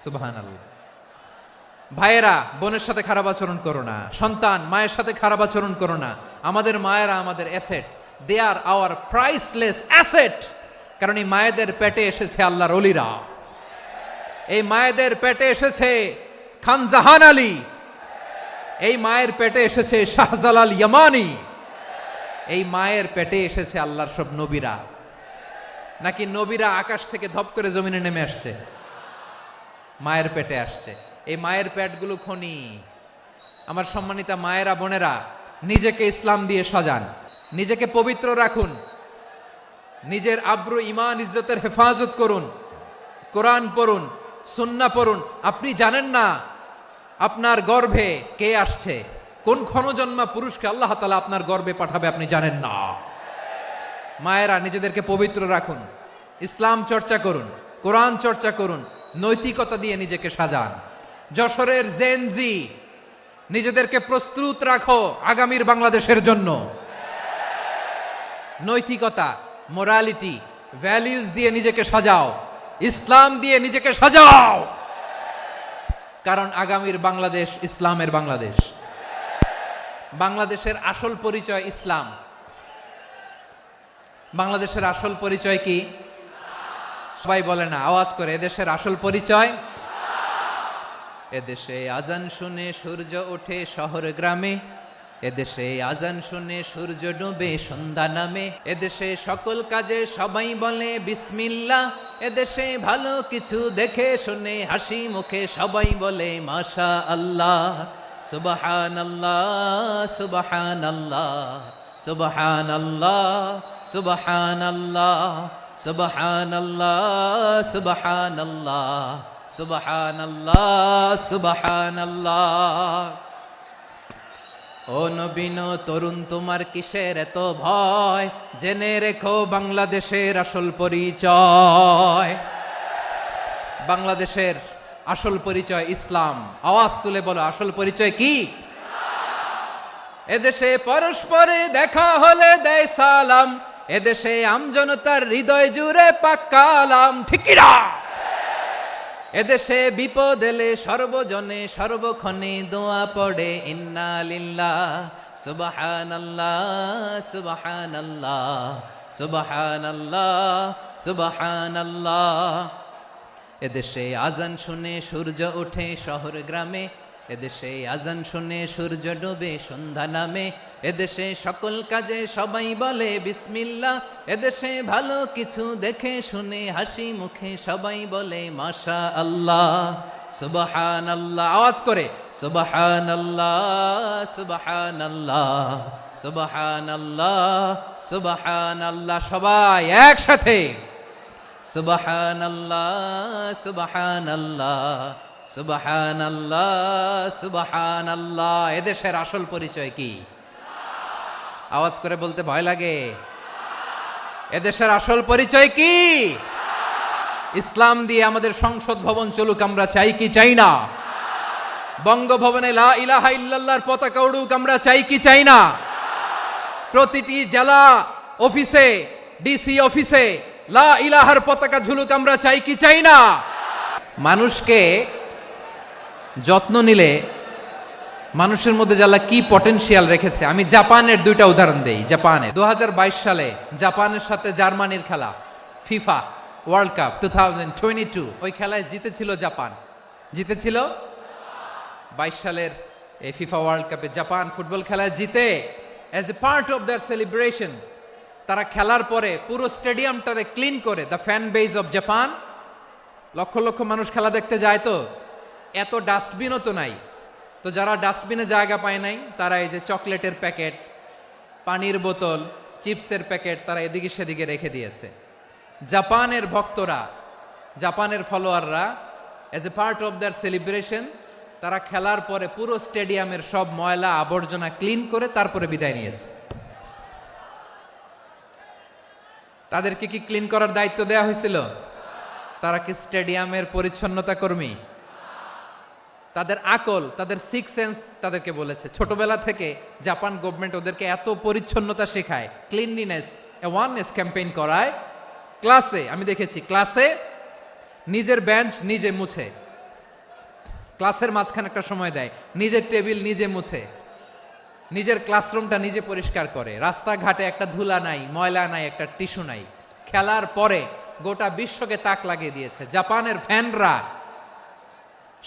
সুবহানাল্লাহ। ভাইয়েরা, বোনের সাথে খারাপ আচরণ করো না। সন্তান মায়ের সাথে খারাপ আচরণ করো না। আমাদের মায়েরা আমাদের asset, they are our priceless asset. কারণ এই মায়েদের পেটে এসেছে আল্লাহর ওলিরা। এই মায়েদের পেটে এসেছে খান জাহান আলী। এই মায়ের পেটে এসেছে শাহজালাল ইয়ামানি। এই মায়ের পেটে এসেছে আল্লাহর সব নবীরা। নাকি নবীরা আকাশ থেকে ধপ করে জমিনে নেমে আসছে? মায়ের পেটে আসছে। এই মায়ের পেটগুলো খনি। আমার সম্মানিতা মায়েরা বোনেরা, নিজেকে ইসলাম দিয়ে সাজান, নিজেকে পবিত্র রাখুন। নিজের আব্রু ইমান ইজ্জতের হেফাজত করুন, কোরআন পড়ুন, সুন্নাহ পড়ুন। আপনি জানেন না আপনার গর্ভে কে আসছে, কোন ক্ষণজন্মা পুরুষকে আল্লাহ তাআলা আপনার গর্ভে পাঠাবে আপনি জানেন না। মায়েরা নিজেদেরকে পবিত্র রাখুন, ইসলাম চর্চা করুন, কোরআন চর্চা করুন, নৈতিকতা দিয়ে নিজেকে সাজান। যশোরের জেনজি, নিজেদেরকে প্রস্তুত রাখো আগামীর বাংলাদেশের জন্য। নৈতিকতা, মোরালিটি, ভ্যালিউজ দিয়ে নিজেকে সাজাও, ইসলাম দিয়ে নিজেকে সাজাও, কারণ আগামীর বাংলাদেশ ইসলামের বাংলাদেশ। বাংলাদেশের আসল পরিচয় ইসলাম। বাংলাদেশের আসল পরিচয় কি? সবাই বলে না, আওয়াজ করে, এদেশের আসল পরিচয়। এদেশে আজান শুনে সূর্য ওঠে শহর গ্রামে, এদেশে আজান শুনে সূর্য ডুবে সন্ধ্যা নামে, এদেশে সকল কাজে সবাই বলে বিসমিল্লাহ, এদেশে ভালো কিছু দেখে শুনে হাসি মুখে সবাই বলে মাশা আল্লাহ। সুবহানাল্লাহ সুবহানাল্লাহ সুবহানাল্লাহ সুবহানাল্লাহ সুবহানাল্লাহ সুবহানাল্লাহ সুবহানাল্লাহ সুবহানাল্লাহ। ও নবীন তরুণ, তোমার কিসের এত ভয়? জেনে রেখো বাংলাদেশের আসল পরিচয়। বাংলাদেশের আসল পরিচয় ইসলাম। আওয়াজ তুলে বলো, আসল পরিচয় কি? এদেশে পরস্পরে দেখা হলে দেয় সালাম, এদেশে আমজনতার হৃদয় জুড়ে পাক্কালাম, ঠিক কি না? এদেশে বিপদ এলে সর্বজনে সর্বক্ষণে দোয়া পড়ে ইন্না লিল্লাহ সুবহানাল্লাহ সুবহানাল্লাহ সুবহানাল্লাহ সুবহানাল্লাহ। এদেশে আজান শুনে সূর্য ওঠে শহর গ্রামে, এদেশে আজান শুনে সূর্য ডুবে সন্ধ্যা নামে, এদেশে সকল কাজে সবাই বলে বিসমিল্লাহ, এদেশে ভালো কিছু দেখে শুনে হাসি মুখে সবাই বলে মাশা আল্লাহ। সুবহানাল্লাহ, আওয়াজ করে সুবহানাল্লাহ সুবহানাল্লাহ সুবহানাল্লাহ সুবহানাল্লাহ। সবাই একসাথে সুবহানাল্লাহ সুবহানাল্লাহ সুবহানাল্লাহ সুবহানাল্লাহ। এদেশের আসল পরিচয় কি? আওয়াজ করে বলতে ভয় লাগে। এদেশের আসল পরিচয় কি? ইসলাম দিয়ে আমাদের সংসদ ভবন চলুক, আমরা চাই কি চাই না? বঙ্গভবনে লা ইলাহা ইল্লাল্লাহর পতাকা উড়ুক, আমরা চাই কি চাই না? প্রতিটি জেলা অফিসে, ডিসি অফিসে লা ইলাহার পতাকা ঝুলুক, আমরা চাই কি চাই না? মানুষকে যত্ন নিলে মানুষের মধ্যে যারা কি পটেনশিয়াল রেখেছে। আমি জাপানের দুইটা উদাহরণ দেই। জাপানে 2022 সালে জাপানের সাথে জার্মানির খেলা, ফিফা ওয়ার্ল্ড কাপ 2022, ওই খেলায় জিতেছিল জাপান। জিতেছিল 22 সালের এই ফিফা ওয়ার্ল্ড কাপে জাপান ফুটবল খেলায় জিতে। As a part of their celebration তারা খেলার পরে পুরো স্টেডিয়ামটারে ক্লিন করে, the fan base of Japan, লক্ষ লক্ষ মানুষ খেলা দেখতে যায়, তো এত ডাস্টবিনও তো নাই, তো যারা ডাস্টবিনে জায়গা পায় নাই তারা এই যে চকলেটের প্যাকেট, পানির বোতল, চিপসের প্যাকেট তারা এদিকে সেদিকে রেখে দিয়েছে। জাপানের ভক্তরা, জাপানের ফলোয়াররা as a part of their celebration তারা খেলার পরে পুরো স্টেডিয়ামের সব ময়লা আবর্জনা ক্লিন করে তারপরে বিদায় নিয়েছে। তাদেরকে কি ক্লিন করার দায়িত্ব দেওয়া হয়েছিল? তারা কি স্টেডিয়ামের পরিচ্ছন্নতা কর্মী? তাদের আকল, তাদের সিক্স সেন্স তাদেরকে বলেছে। ছোটবেলা থেকে জাপান গভর্নমেন্ট ওদেরকে এত পরিচ্ছন্নতা শেখায়, ক্লিনলিনেস অ্যাওয়ারনেস ক্যাম্পেইন করায়। ক্লাসে আমি দেখেছি, ক্লাসে নিজের বেঞ্চ নিজে মুছে, ক্লাসের মাঝখানে একটা সময় দেয়, নিজের টেবিল নিজে মুছে, নিজের ক্লাসরুমটা নিজে পরিষ্কার করে। রাস্তাঘাটে একটা ধুলা নাই, ময়লা নাই, একটা টিস্যু নাই। খেলার পরে গোটা বিশ্বকে তাক লাগিয়ে দিয়েছে। জাপানের ফ্যানরা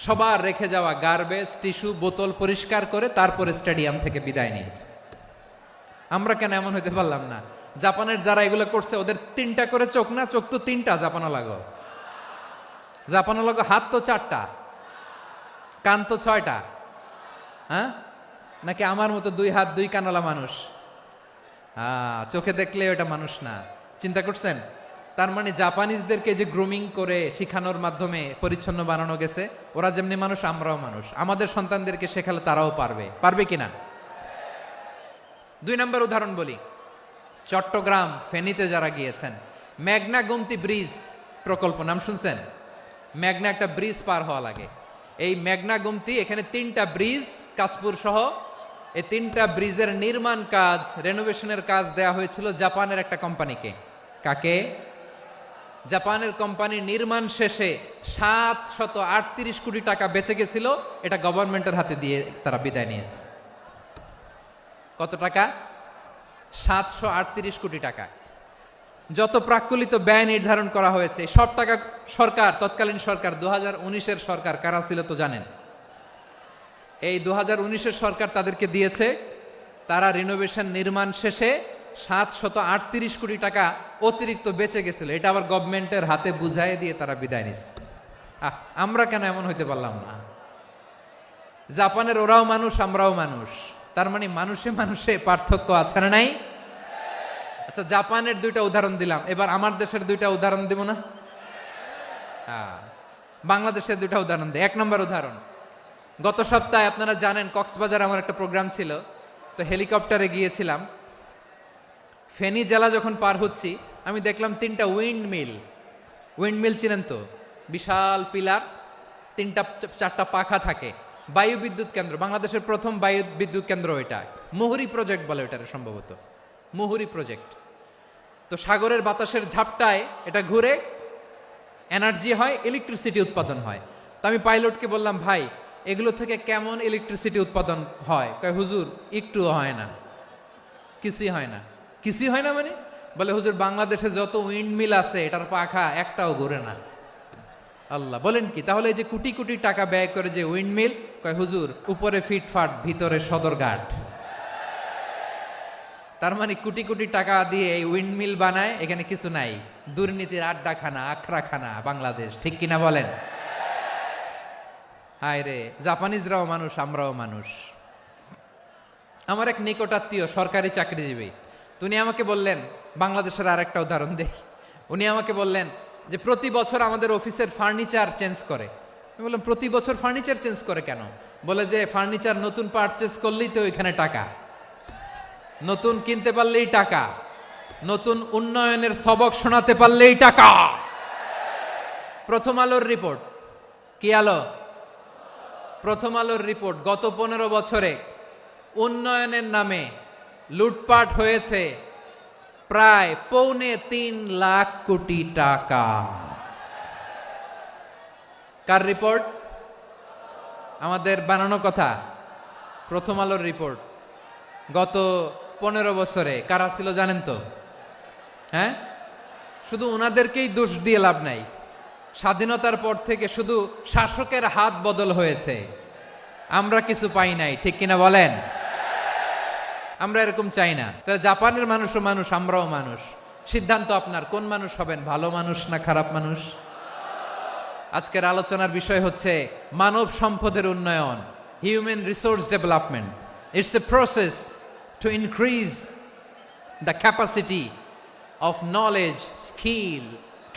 সবার রেখে যাওয়া গার্বেজ, টিস্যু, বোতল পরিষ্কার করে তারপরে স্টেডিয়াম থেকে বিদায় নিয়েছে। আমরা কেন এমন হইতে পারলাম না? জাপানের যারা এগুলো করছে ওদের 3টা করে চোখ না? চোখ তো 3টা জাপানো লাগো, জাপানো লাগো। হাত তো 4টা, কান তো 6টা। হ্যাঁ, নাকি আমার মতো 2 হাত 2 কানওয়ালা মানুষ? চোখে দেখলে ওটা মানুষ না। চিন্তা করছেন? তার মানে জাপানিজদেরকে যে গ্রুমিং করে শিখানোর মাধ্যমে পরিচ্ছন্ন বানানো গেছে, ওরা যেমনি মানুষ আমরাও মানুষ, আমাদের সন্তানদেরকে শেখালে তারাও পারবে। পারবে কিনা? 2 নম্বর উদাহরণ বলি। চট্টগ্রাম ফেনীতে যারা গিয়েছেন, মেঘনা গোমতী ব্রিজ প্রকল্প নাম শুনছেন? মেঘনা একটা ব্রিজ পার হওয়া লাগে। এই মেঘনা গোমতী, এখানে 3টা ব্রিজ কাঁচপুর সহ, এই 3টা ব্রিজের নির্মাণ কাজ, রেনোভেশনের কাজ দেয়া হয়েছিল জাপানের একটা কোম্পানিকে। কাকে? জাপানের কোম্পানি। নির্মাণ শেষে 738 কোটি টাকা বেঁচে গেছিল, এটা গভর্নমেন্টের হাতে দিয়ে তারা বিদায় নিয়েছে। কত টাকা? 738 কোটি টাকা। যত প্রাক্কলিত ব্যয় নির্ধারণ করা হয়েছে সব টাকা সরকার, তৎকালীন সরকার 2019-এর সরকার, কারা ছিল তো জানেন? এই 2019-এর সরকার তাদেরকে দিয়েছে। তারা রিনোভেশন নির্মাণ শেষে 738 কোটি টাকা অতিরিক্ত বেঁচে গেছিল, এটা আবার গভর্নমেন্টের হাতে বুঝাই দিয়ে তারা বিদায় নিচ্ছে। আমরা কেন এমন হইতে পারলাম না? জাপানের ওরাও মানুষ, আমরাও মানুষ, তার মানে মানুষে মানুষে পার্থক্য আছে না নাই? আচ্ছা, জাপানের 2টা উদাহরণ দিলাম, এবার আমার দেশের 2টা উদাহরণ দিব না? বাংলাদেশের 2টা উদাহরণ দিই। 1 নম্বর উদাহরণ, গত সপ্তাহে আপনারা জানেন কক্সবাজার আমার একটা প্রোগ্রাম ছিল, তো হেলিকপ্টারে গিয়েছিলাম। ফেনী জেলা যখন পার হচ্ছি, আমি দেখলাম 3টা উইন্ডমিল চিনেন তো? বিশাল পিলার, 3টা-4টা পাখা থাকে। বায়ু বিদ্যুৎ কেন্দ্র, বাংলাদেশের প্রথম বায়ু বিদ্যুৎ কেন্দ্র এটা। মুহুরী প্রজেক্ট বলে এটার, সম্ভবত মুহুরী প্রজেক্ট। তো সাগরের বাতাসের ঝাপটায় এটা ঘুরে এনার্জি হয়, ইলেকট্রিসিটি উৎপাদন হয়। তো আমি পাইলটকে বললাম, ভাই এগুলো থেকে কেমন ইলেকট্রিসিটি উৎপাদন হয়? কয়, হুজুর একটু হয় না, কিছুই হয় না। কিছুই হয় না মানে? বলে, হুজুর বাংলাদেশে যত উইন্ডমিল আছে এটার পাখা একটাও ঘুরে না। আল্লাহ, বলেন কি? তাহলে এই যে কোটি কোটি টাকা ব্যয় করে যে উইন্ডমিল, কয় হুজুর উপরে ফিটফাট, ভিতরে সদরঘাট। তার মানে কোটি কোটি টাকা দিয়ে এই উইন্ডমিল বানায়, এখানে কিছু নাই। দুর্নীতির আড্ডাখানা, আখড়াখানা বাংলাদেশ, ঠিক কিনা বলেন? হায় রে, জাপানিজরাও মানুষ, আমরাও মানুষ। আমার এক নিকটাত্মীয় সরকারি চাকরিজীবী, উনি আমাকে বললেন, বাংলাদেশের আর একটা উদাহরণ দেই। উনি আমাকে বললেন যে প্রতি বছর আমাদের অফিসের ফার্নিচার চেঞ্জ করে। আমি বললাম, প্রতি বছর ফার্নিচার চেঞ্জ করে কেন? বলে যে ফার্নিচার নতুন পারচেজ করলেই তো ওইখানে টাকা, নতুন কিনতে পারলেই টাকা, নতুন উন্নয়নের সবক শোনাতে পারলেই টাকা। প্রথম আলোর রিপোর্ট, কি আলো? প্রথম আলোর রিপোর্ট, গত 15 বছরে উন্নয়নের নামে লুটপাট হয়েছে প্রায় 3.25 লাখ কোটি টাকা। কার রিপোর্ট? আমাদের বানানো কথা। প্রথম আলোর রিপোর্ট। গত 15 বছরে কারা ছিল জানেন তো? হ্যাঁ, শুধু ওনাদেরকেই দোষ দিয়ে লাভ নাই। স্বাধীনতার পর থেকে শুধু শাসকের হাত বদল হয়েছে, আমরা কিছু পাই নাই, ঠিক কিনা বলেন? আমরা এরকম চাই না। তাহলে জাপানের মানুষও মানুষ, আমরাও মানুষ। সিদ্ধান্ত আপনার, কোন মানুষ হবেন, ভালো মানুষ না খারাপ মানুষ? আজকের আলোচনার বিষয় হচ্ছে মানব সম্পদের উন্নয়ন, human resource development. It's a process to increase the capacity of knowledge, skill,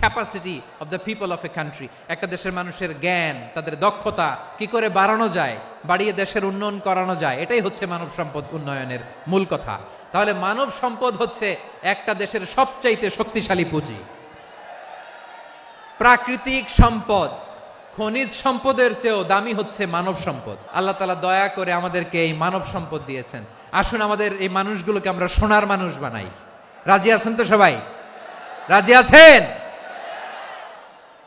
capacity of the people of a country. একটা দেশের মানুষের জ্ঞান, তাদের দক্ষতা কি করে বাড়ানো যায়, বাড়িয়ে দেশের উন্নয়ন করানো যায়, এটাই হচ্ছে মানব সম্পদ উন্নয়নের মূল কথা। তাহলে মানব সম্পদ হচ্ছে একটা দেশের সবচাইতে শক্তিশালী পুঁজি। প্রাকৃতিক সম্পদ, খনিজ সম্পদের চেয়েও দামি হচ্ছে মানব সম্পদ। আল্লাহ তাআলা দয়া করে আমাদেরকে এই মানব সম্পদ দিয়েছেন। আসুন আমাদের এই মানুষগুলোকে আমরা সোনার মানুষ বানাই। রাজি আছেন তো সবাই? রাজি আছেন?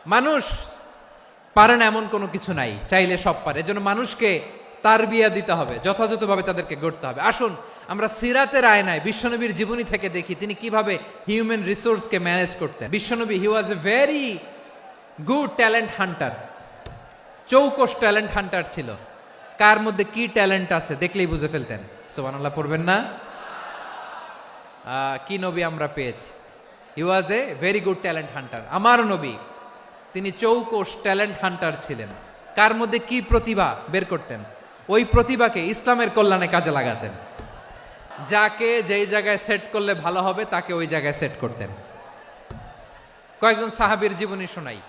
মানুষ পারে না এমন কোনো কিছু নাই, চাইলে সব পারে। এজন্য মানুষকে তারবিয়া দিতে হবে, যথাযথভাবে তাদেরকে গড়তে হবে। আসুন আমরা সিরাতের আয়নায় বিশ্বনবীর জীবনী থেকে দেখি তিনি কিভাবে হিউম্যান রিসোর্সকে ম্যানেজ করতেন। বিশ্বনবী, he was a very good talent hunter, চৌকস ট্যালেন্ট হান্টার ছিল। কার মধ্যে কি ট্যালেন্ট আছে দেখলেই বুঝে ফেলতেন। সুবহানাল্লাহ পড়বেন না? কি নবী আমরা পেয়েছি! He was a very good talent hunter. আমার নবী, তিনি চৌকস ট্যালেন্ট হান্টার ছিলেন। কার মধ্যে কি প্রতিভা বের করতেন, ওই প্রতিভাকে ইসলামের কল্যাণে কাজে লাগাতেন। যাকে যেই জায়গায় সেট করলে ভালো হবে তাকে ওই জায়গায় সেট করতেন। কয়েকজন সাহাবীর জীবনী শোনাই।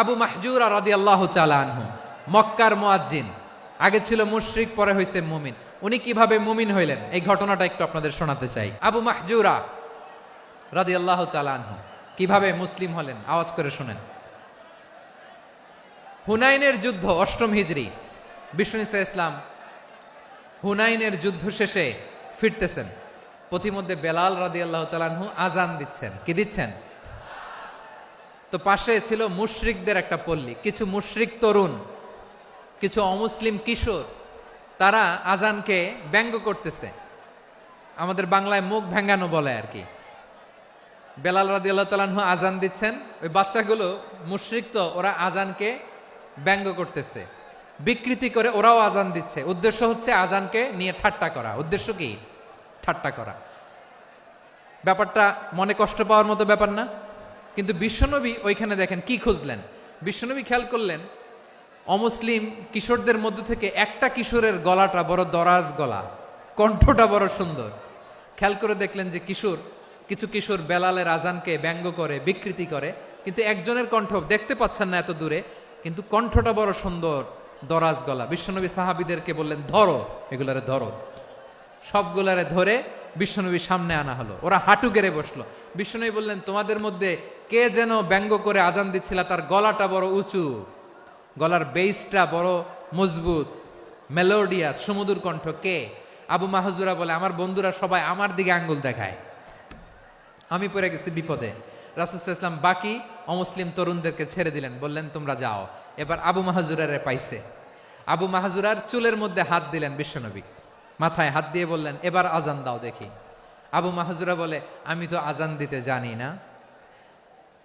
আবু মাহজুরা রাদিয়াল্লাহু তাআলা আনহু, মক্কার মুয়াজ্জিন, আগে ছিল মুশরিক, পরে হইছে মুমিন। উনি কিভাবে মুমিন হইলেন এই ঘটনাটা একটু আপনাদের শোনাতে চাই। আবু মাহজুরা রাদিয়াল্লাহু তাআলা আনহু কিভাবে মুসলিম হলেন, আওয়াজ করে শুনেন। হুনাইনের যুদ্ধ, 8ম হিজরি, বিষ্ণু ঈসা ইসলাম হুনাইনের যুদ্ধ শেষে ফিরতেছেন। পথিমধ্যে বেলাল রাদিয়াল্লাহু তাআলা আনহু আজান দিচ্ছেন। কি দিচ্ছেন? তো পাশে ছিল মুশরিকদের একটা পল্লী, কিছু মুশরিক তরুণ, কিছু অমুসলিম কিশোর, তারা আজানকে ব্যঙ্গ করতেছে। আমাদের বাংলায় মুখ ভেঙ্গানো বলে আর কি। বেলাল রাদিয়াল্লাহু তাআলা আনহু আজান দিচ্ছেন, ওই বাচ্চাগুলো মুশরিক, তো ওরা আজানকে ব্যঙ্গ করতেছে, বিকৃতি করে ওরাও আজান দিচ্ছে। উদ্দেশ্য হচ্ছে আজানকে নিয়ে ঠাট্টা করা। উদ্দেশ্য কি? ঠাট্টা করা। ব্যাপারটা মনে কষ্ট পাওয়ার মতো ব্যাপার না? কিন্তু বিশ্বনবী ওইখানে দেখেন কি খুঁজলেন। বিশ্বনবী খেয়াল করলেন অমুসলিম কিশোরদের মধ্য থেকে একটা কিশোরের গলাটা বড় দরাজ গলা, কণ্ঠটা বড় সুন্দর। খেয়াল করে দেখলেন যে কিছু কিশোর বেলালের আজানকে ব্যঙ্গ করে, বিকৃতি করে, কিন্তু একজনের কণ্ঠ দেখতে পাচ্ছেন না এত দূরে, কিন্তু কণ্ঠটা বড় সুন্দর, দরাজ গলা। বিশ্বনবী সাহাবীদেরকে বললেন, ধরো এগুলারে, ধরো। সবগুলারে ধরে বিশ্বনবীর সামনে আনা হলো। ওরা হাঁটু গেড়ে বসলো। বিশ্বনবী বললেন, তোমাদের মধ্যে কে যেন ব্যঙ্গ করে আজান দিচ্ছিল, তার গলাটা বড় উঁচু, গলার বেসটা বড় মজবুত, মেলোডিয়াস, সুমধুর কণ্ঠ, কে? আবু মাহজুরা বলে, আমার বন্ধুরা সবাই আমার দিকে আঙ্গুল দেখায়, আমি পড়ে গেছি বিপদে। রাসূল সাল্লাল্লাহু আলাইহি ওয়াসাল্লাম বাকি অমুসলিম তরুণদেরকে ছেড়ে দিলেন, বললেন তোমরা যাও। এবার আবু মাহজুরারে পাইছে। আবু মাহজুরার চুলের মধ্যে হাত দিলেন বিশ্বনবী, মাথায় হাত দিয়ে বললেন, এবার আজান দাও দেখি। আবু মাহজুরা বলে, আমি তো আজান দিতে জানি না,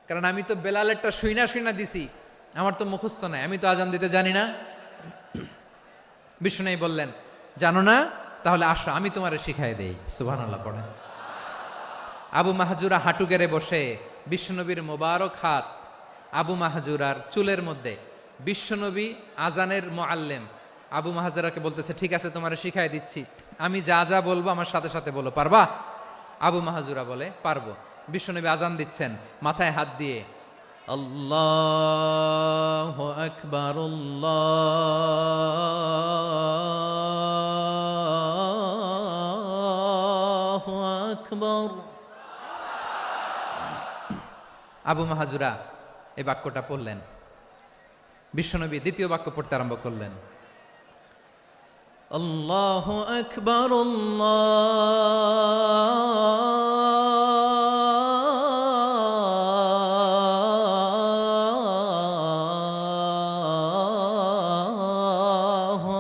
কারণ আমি তো বেলালেরটা শুইনা দিছি, আমার তো মুখস্থ নাই, আমি তো আজান দিতে জানি না। বিশ্বনবী বললেন, জানো না? তাহলে আসো, আমি তোমারে শিখাই দেই। সুবহানাল্লাহ পড়েন। আবু মাহজুরা হাঁটু গেড়ে বসে, বিশ্বনবীর মোবারক হাত আবু মাহজুরার চুলের মধ্যে। বিশ্বনবী আজানের মুআল্লিম আবু মাহজুরাকে বলতেছে, ঠিক আছে তোমারে শিখাই দিচ্ছি, আমি যা যা বলবো আমার সাথে সাথে বলো, পারবা? আবু মাহজুরা বলে, পারবো। বিশ্বনবী আজান দিচ্ছেন, মাথায় হাত দিয়ে আল্লাহু আকবার, আল্লাহু আকবার। আবু মাহজুরা এই বাক্যটা পড়লেন। বিশ্বনবী দ্বিতীয় বাক্য পড়তে আরম্ভ করলেন, আল্লাহু আকবার, আল্লাহু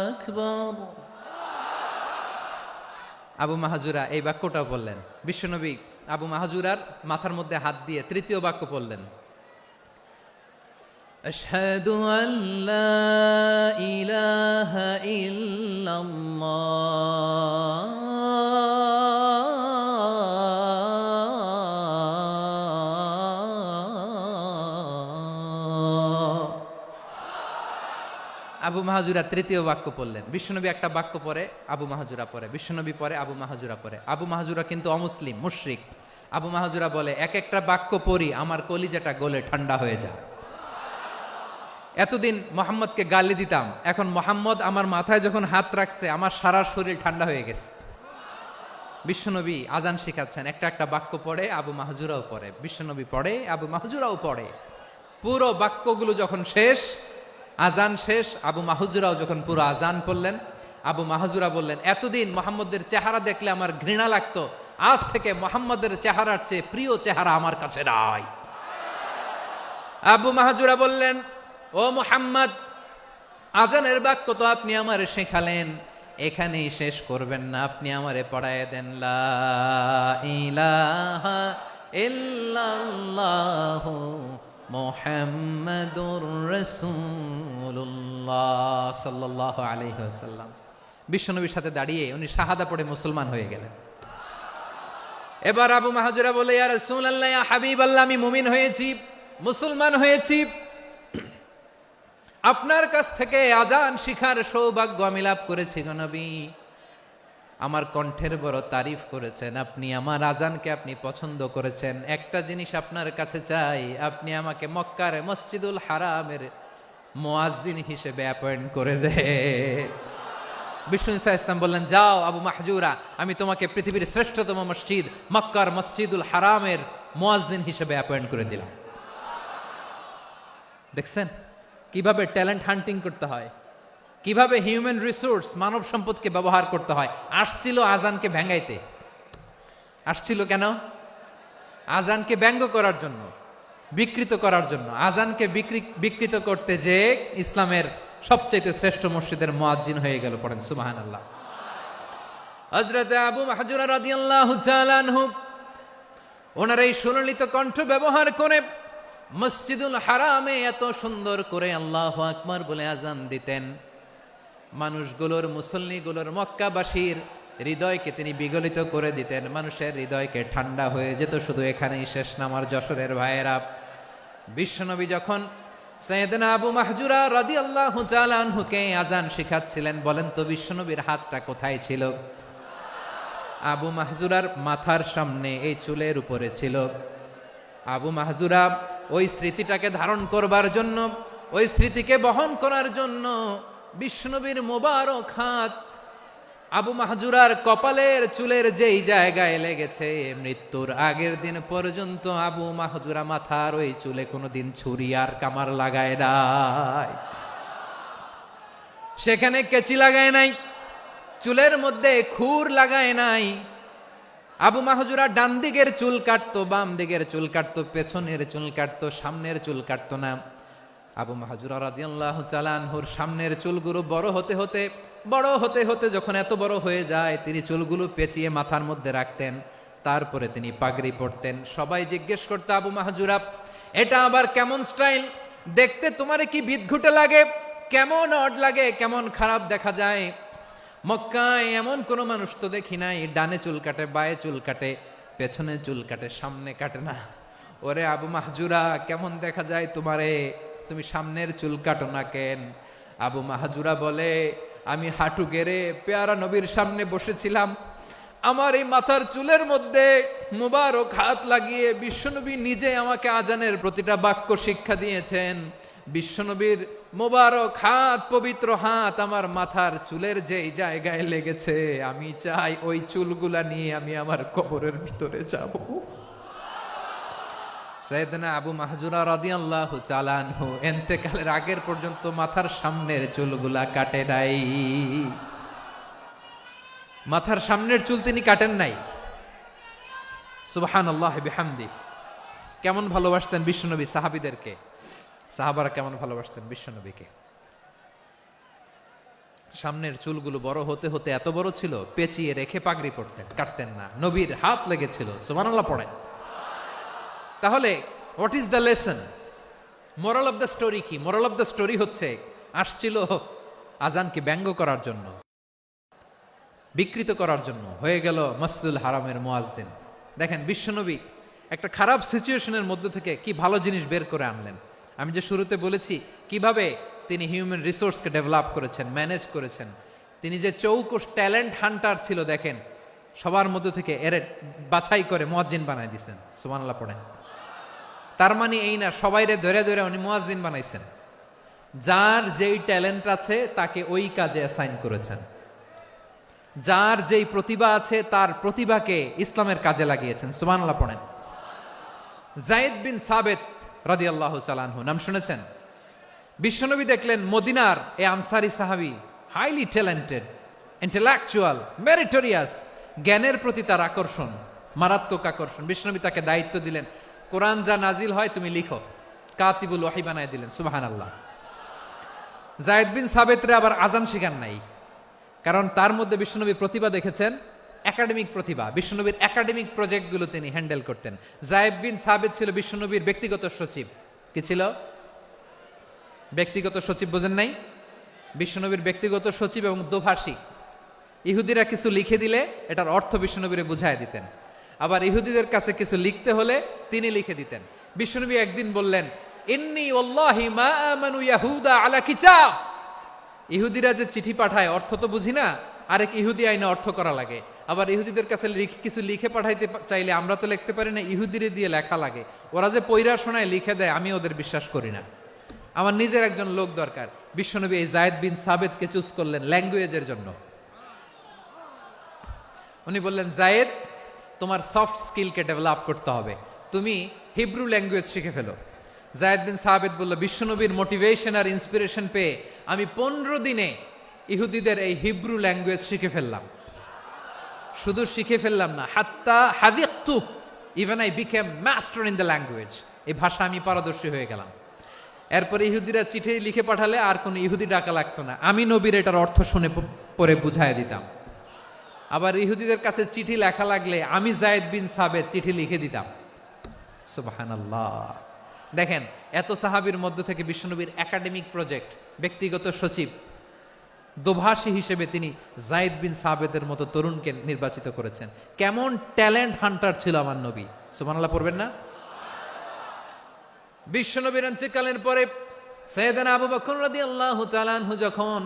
আকবার। আবু মাহজুরা এই বাক্যটাও বললেন। বিশ্বনবী আবু মাহজুরার মাথার মধ্যে হাত দিয়ে তৃতীয় বাক্য পড়লেন, আশহাদু আল্লা ইলাহা ইল্লাল্লাহ, আবু মাহজুরা তৃতীয় বাক্য পড়লেন। বিশ্বনবী একটা বাক্য পরে আবু মাহজুরা পরে, বিশ্বনবী পরে আবু মাহজুরা পরে। আবু মাহজুরা কিন্তু অমুসলিম, মুশরিক। আবু মাহজুরা বলে, এক একটা বাক্য পড়ি আমার কলিজাটা গলে ঠান্ডা হয়ে যায়। এতদিন মোহাম্মদকে গালি দিতাম, এখন মোহাম্মদ আমার মাথায় যখন হাত রাখছে আমার সারা শরীর ঠান্ডা হয়ে গেছে। বিশ্বনবী আজান শিখাচ্ছেন, একটা একটা বাক্য পড়ে আবু মাহজুরাও পড়ে, বিশ্বনবী পড়ে আবু মাহজুরাও পড়ে। পুরো বাক্যগুলো যখন শেষ, আজান শেষ, আবু মাহজুরাও যখন পুরো আজান পড়লেন, আবু মাহজুরা বললেন, এতদিন মোহাম্মদের চেহারা দেখলে আমার ঘৃণা লাগতো, আজ থেকে মোহাম্মদের চেহারার চেয়ে প্রিয় চেহারা আমার কাছে নাই। আবু মাহজুরা বললেন, ও মুহাম্মদ, আজানের বাক্য তো আপনি আমারে শেখালেন, এখানেই শেষ করবেন না, আপনি আমারে পড়ায় দেন, লা ইলাহা ইল্লাল্লাহু মুহাম্মাদুর রাসূলুল্লাহ সাল্লাল্লাহু আলাইহি ওয়াসাল্লাম। বিশ্বনবীর সাথে দাঁড়িয়ে উনি শাহাদা পড়ে মুসলমান হয়ে গেলেন। এবার আবু মাহজুরা বলে, ইয়া রাসূলুল্লাহ, ইয়া হাবিবাল্লাহ, আমি মুমিন হয়েছি, মুসলমান হয়েছি, আপনার কাছ থেকে আজান শিখার সৌভাগ্য আমি লাভ করেছি গো নবী। আমার কণ্ঠের বড় তারিফ করেছেন, আপনি আমার আজানকে আপনি পছন্দ করেছেন। একটা জিনিস আপনার কাছে চাই, আপনি আমাকে মক্কার মসজিদুল হারামের মুয়াজ্জিন হিসেবে অ্যাপয়েন্ট করে দে। বিষ্ণু ইসা ইসলাম বললেন, যাও আবু মাহজুরা, আমি তোমাকে পৃথিবীর শ্রেষ্ঠতম মসজিদ মক্কার মসজিদুল হারামের মুয়াজ্জিন হিসেবে অ্যাপয়েন্ট করে দিলাম। দেখছেন কিভাবে ট্যালেন্ট হান্টিং করতে হয়, কিভাবে হিউম্যান রিসোর্স মানব সম্পদকে ব্যবহার করতে হয়। আসছিল আজানকে ভেঙ্গাইতে, আসছিল কেন? আজানকে ব্যঙ্গ করার জন্য, বিকৃত করার জন্য। আজানকে বিকৃত করতে যে ইসলামের সবচেয়ে শ্রেষ্ঠ মসজিদের মুয়াজ্জিন হয়ে গেল। পড়েন সুবহানাল্লাহ। হযরত আবু মাহজুরা রাদিয়াল্লাহু তাআলা আনহু ওনার এই সুললিত কণ্ঠ ব্যবহার করে মসজিদুল হারামে এত সুন্দর করে আল্লাহু আকবার বলে আজান দিতেন, মানুষগুলোর, মুসল্লিগুলোর, মক্কাবাসীর হৃদয়কে তিনি বিগলিত করে দিতেন। মানুষের হৃদয়কে ঠান্ডা হয়ে যেত। শুধু এখানেই শেষ না আমার যশোরের ভাইয়েরা। বিশ্বনবী যখন সাইয়েদনা আবু মাহজুরা রাদিয়াল্লাহু তাআলা আনহুকে আজান শিখাচ্ছিলেন, বলেন তো বিশ্বনবীর হাতটা কোথায় ছিল? আবু মাহজুরার মাথার সামনে, এই চুলের উপরে ছিল। আবু মাহজুরা ওই স্মৃতিটাকে ধারণ করবার জন্য, ওই স্মৃতিকে বহন করার জন্য বিশ্বনবীর মোবারক হাত আবু মাহজুরার কপালের চুলের যেই জায়গায় লেগেছে, মৃত্যুর আগের দিন পর্যন্ত আবু মাহজুরা মাথার ওই চুলে কোনোদিন ছুরি আর কামার লাগায় নাই, সেখানে কেচি লাগায় নাই, চুলের মধ্যে খুর লাগায় নাই। আবু মাহজুরা ডান দিকের চুল কাটতো, বাম দিকের চুল কাটতো, পেছনের চুল কাটতো, সামনের চুল কাটতো না। আবু মাহজুরা রাদিয়াল্লাহু তাআলা আনহুর সামনের চুলগুলো বড় হতে হতে যখন এত বড় হয়ে যায়, তিনি চুলগুলো পেঁচিয়ে মাথার মধ্যে রাখতেন। তারপরে তিনি পাগড়ি পরতেন। সবাই জিজ্ঞেস করতো, আবু মাহজুরা এটা আবার কেমন স্টাইল? দেখতে তোমারে কি বিদঘুটে লাগে, কেমন অড লাগে, কেমন খারাপ দেখা যায়। মক্কায় এমন কোন মানুষ তো দেখি নাই, ডানে চুল কাটে, বায়ে চুল কাটে, পেছনে চুল কাটে, সামনে কাটে না। ওরে আবু মাহজুরা, কেমন দেখা যায় তোমারে, তুমি সামনের চুল কাটো না কেন? আবু মাহজুরা বলে, আমি হাঁটু গেড়ে পেয়ারা নবীর সামনে বসেছিলাম, আমার এই মাথার চুলের মধ্যে মুবারক হাত লাগিয়ে বিশ্বনবী নিজে আমাকে আজানের প্রতিটা বাক্য শিক্ষা দিয়েছেন। বিশ্বনবীর মোবারক হাত, পবিত্র হাত আমার মাথার চুলের যেই জায়গায় লেগেছে, আমি চাই ওই চুলগুলা নিয়ে আমি আমার কবরের ভিতরে যাব। সাইয়েদনা আবু মাহজুরা রাদিয়াল্লাহু তাআলা আনহু ইন্তেকালের আগের পর্যন্ত মাথার সামনের চুলগুলা কাটে নাই। মাথার সামনের চুল তিনি কাটেন নাই। সুবহানাল্লাহি বিহামদি। কেমন ভালোবাসতেন বিশ্বনবী সাহাবীদেরকে, সাহাবারা কেমন ভালোবাসতেন বিশ্বনবীকে। সামনের চুলগুলো বড় হতে হতে এত বড় ছিল, পেঁচিয়ে রেখে পাগড়ি পরতেন, কাটতেন না। নবীর হাত লেগেছিল। সুবহানাল্লাহ পড়েন। তাহলে what is the lesson, moral of the story কি? মোরাল অফ দ্য স্টোরি হচ্ছে, আসছিল আজানকে ব্যঙ্গ করার জন্য, বিকৃত করার জন্য, হয়ে গেল মসজিদুল হারামের মুয়াজ্জিন। দেখেন বিশ্বনবী একটা খারাপ সিচুয়েশনের মধ্যে থেকে কি ভালো জিনিস বের করে আনলেন। আমি যে শুরুতে বলেছি কিভাবে তিনি হিউম্যান রিসোর্সকে ডেভেলপ করেছেন, ম্যানেজ করেছেন। তিনি যে চৌকস ট্যালেন্ট হান্টার ছিল, দেখেন সবার মধ্যে থেকে এর বাছাই করে মুয়াজ্জিন বানাই দিয়েছেন। সুবহানাল্লাহ পড়েন। তার মানে এই না সবাইরে ধরে ধরে উনি মুয়াজ্জিন বানাইছেন। যার যেই ট্যালেন্ট আছে তাকে ওই কাজে অ্যাসাইন করেছেন। যার যেই প্রতিভা আছে তার প্রতিভাকে ইসলামের কাজে লাগিয়েছেন। সুবহানাল্লাহ পড়েন। যায়েদ বিন সাবেত রাদিয়াল্লাহু তাআলা আনহু নাম শুনেছেন? বিশ্বনবী দেখলেন মদিনার এই আনসারী সাহাবী হাইলি ট্যালেন্টেড, ইন্টেলেকচুয়াল, মেরিটোরিয়াস, জ্ঞানের প্রতি তার আকর্ষণ, মারাত্মক আকর্ষণ। বিশ্বনবী তাকে দায়িত্ব দিলেন, কোরআন যা নাজিল হয় তুমি লিখো, কাতিবুল ওহী বানায় দিলেন। সুবহানাল্লাহ। যায়েদ বিন সাবেতরে আবার আজান শিখান নাই, কারণ তার মধ্যে বিশ্বনবী প্রতিভা দেখেছেন, একাডেমিক প্রতিভা। বিশ্বনবীর একাডেমিক প্রজেক্টগুলো তিনি হ্যান্ডেল করতেন। যায়েদ বিন সাবেত ছিল বিশ্বনবীর ব্যক্তিগত সচিব। কি ছিল? ব্যক্তিগত সচিব। বোঝেন নাই? বিশ্বনবীর ব্যক্তিগত সচিব এবং দোভাষী। ইহুদিরা কিছু লিখে দিলে এটার অর্থ বিশ্বনবীরে বুঝায় দিতেন। আবার ইহুদিদের কাছে কিছু লিখতে হলে তিনি লিখে দিতেন। বিশ্বনবী একদিন বললেন, ইন্নী ওয়াল্লাহি মা আমানু ইয়াহুদা আলা কিতাব। ইহুদিরা যে চিঠি পাঠায় অর্থ তো বুঝি না, আরেক ইহুদি আইনে অর্থ করা লাগে। আবার ইহুদিদের কাছে কিছু লিখে পাঠাইতে চাইলে আমরা তো লিখতে পারি না, ইহুদিরে দিয়ে লেখা লাগে। ওরা যে পৈরা শোনায় লিখে দেয়, আমি ওদের বিশ্বাস করি না। আমার নিজের একজন লোক দরকার। বিশ্বনবী এই জায়েদ বিন সাবেতকে চুজ করলেন ল্যাঙ্গুয়েজের জন্য। উনি বললেন, জায়েদ, তোমার সফট স্কিলকে ডেভেলপ করতে হবে, তুমি হিব্রু ল্যাঙ্গুয়েজ শিখে ফেলো। জায়েদ বিন সাবেত বলল, বিশ্বনবীর মোটিভেশন আর ইন্সপিরেশন পেয়ে আমি 15 দিনে ইহুদিদের এই হিব্রু ল্যাঙ্গুয়েজ শিখে ফেললাম। শুধু শিখে ফেললাম না, হাত্তা হাদিকতু, even I became master in the language. এই ভাষা আমি পারদর্শী হয়ে গেলাম। এরপরে ইহুদিরা চিঠি লিখে পাঠালে আর কোনো ইহুদি ডাকা লাগতো না, আমি নবীর এটার অর্থ শুনে পরে বুঝাই দিতাম। আবার ইহুদিদের কাছে চিঠি লেখা লাগলে আমি জায়েদ বিন সাবেত চিঠি লিখে দিতাম। সুবহানাল্লাহ। দেখেন, এত সাহাবীর মধ্য থেকে বিশ্বনবীর একাডেমিক প্রজেক্ট, ব্যক্তিগত সচিব, দোভাষী হিসেবে তিনি জায়েদ বিন সাবেতের মতো তরুণকে নির্বাচিত করেছেন। কেমন ট্যালেন্ট হান্টার ছিল আমার নবী! সুবহানাল্লাহ পড়বেন না? বিশ্বনবীর ইন্তেকালের পরে সাইয়েদনা আবু বকর রাদিয়াল্লাহু তাআলা আনহু যখন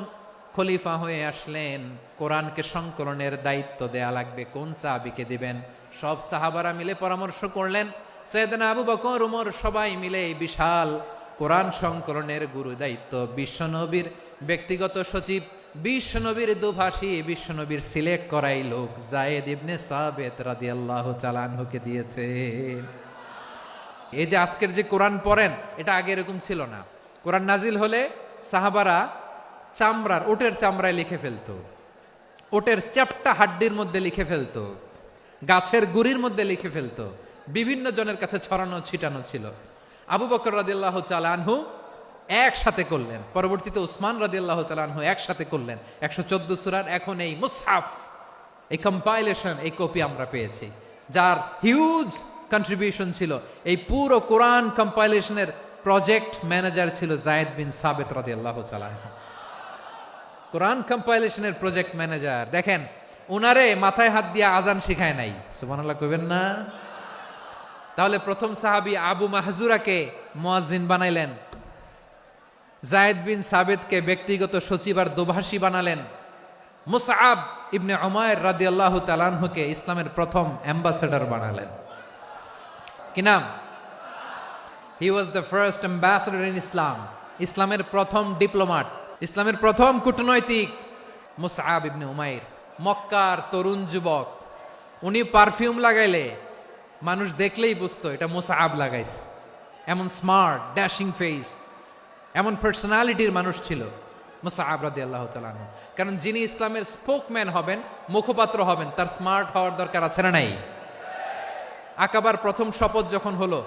খলিফা হয়ে আসলেন, কোরআনকে সংকলনের দায়িত্ব দেয়া লাগবে, কোন সাহাবীকে দিবেন? সব সাহাবারা মিলে পরামর্শ করলেন। সাইয়েদনা আবু বকর, ওমর সবাই মিলে এই বিশাল কোরআন সংকলনের গুরু দায়িত্ব বিশ্বনবীর ব্যক্তিগত সচিব, বিশ্বনবীর দুভাষী, বিশ্বনবীর সিলেক্ট করাই লোক জায়েদ ইবনে সাবেত রাদিয়াল্লাহু তাআলা আনহুকে দিয়েছে। এই যে আজকের যে কোরআন পড়েন, এটা আগে এরকম ছিল না। কোরআন নাজিল হলে সাহাবারা চামড়ার, ওটের চামড়ায় লিখে ফেলতো, ওটের চ্যাপ্টা হাড্ডির মধ্যে লিখে ফেলতো, গাছের গুড়ির মধ্যে লিখে ফেলতো, বিভিন্ন জনের কাছে ছড়ানো ছিটানো ছিল। আবু বকর রাদিয়াল্লাহু তাআলা আনহু একসাথে করলেন, পরবর্তীতে উসমান রাদিয়াল্লাহু তাআলা আনহু একসাথে করলেন। 114 সূরার এখন এই মুসহাফ, এই কম্পাইলেশন, এই কপি আমরা পেয়েছি, যার হিউজ কন্ট্রিবিউশন ছিল। এই পুরো কোরআন কম্পাইলেশনের প্রজেক্ট ম্যানেজার ছিল জায়েদ বিন সাবেত রাদিয়াল্লাহু তাআলা আনহু। কোরআন কম্পাইলেশনের প্রজেক্ট ম্যানেজার। দেখেন, উনারে মাথায় হাত দিয়ে আজান শিখায় নাই। সুবহানাল্লাহ কইবেন না? তাহলে প্রথম সাহাবী আবু মাহজুরাকে মুয়াজ্জিন বানাইলেন, জায়েদ বিন সাবেতকে ব্যক্তিগত সচিব আর দোভাষী বানালেন, মুসআব ইবনে উমাইর রাদিয়াল্লাহু তাআলা আনহুকে ইসলামের প্রথম অ্যাম্বাসেডর বানালেন। কি নাম? He was the first ambassador in Islam. ইসলামের প্রথম ডিপ্লোম্যাট, ইসলামের প্রথম কূটনৈতিক মুসআব ইবনে উমাইর, মক্কার তরুণ যুবক। উনি পারফিউম লাগাইলে মানুষ দেখলেই বুঝতো এটা মুসআব লাগাইছে। এমন স্মার্ট, ড্যাশিং ফেস, এমন পার্সোনালিটির মানুষ ছিল মুসআব রাদিয়াল্লাহু তাআলা আনহু। কারণ যিনি ইসলামের স্পোকম্যান হবেন, মুখপাত্র হবেন, তার স্মার্ট হওয়ার দরকার আছে না নাই? আকাবার প্রথম শপথ যখন হলো,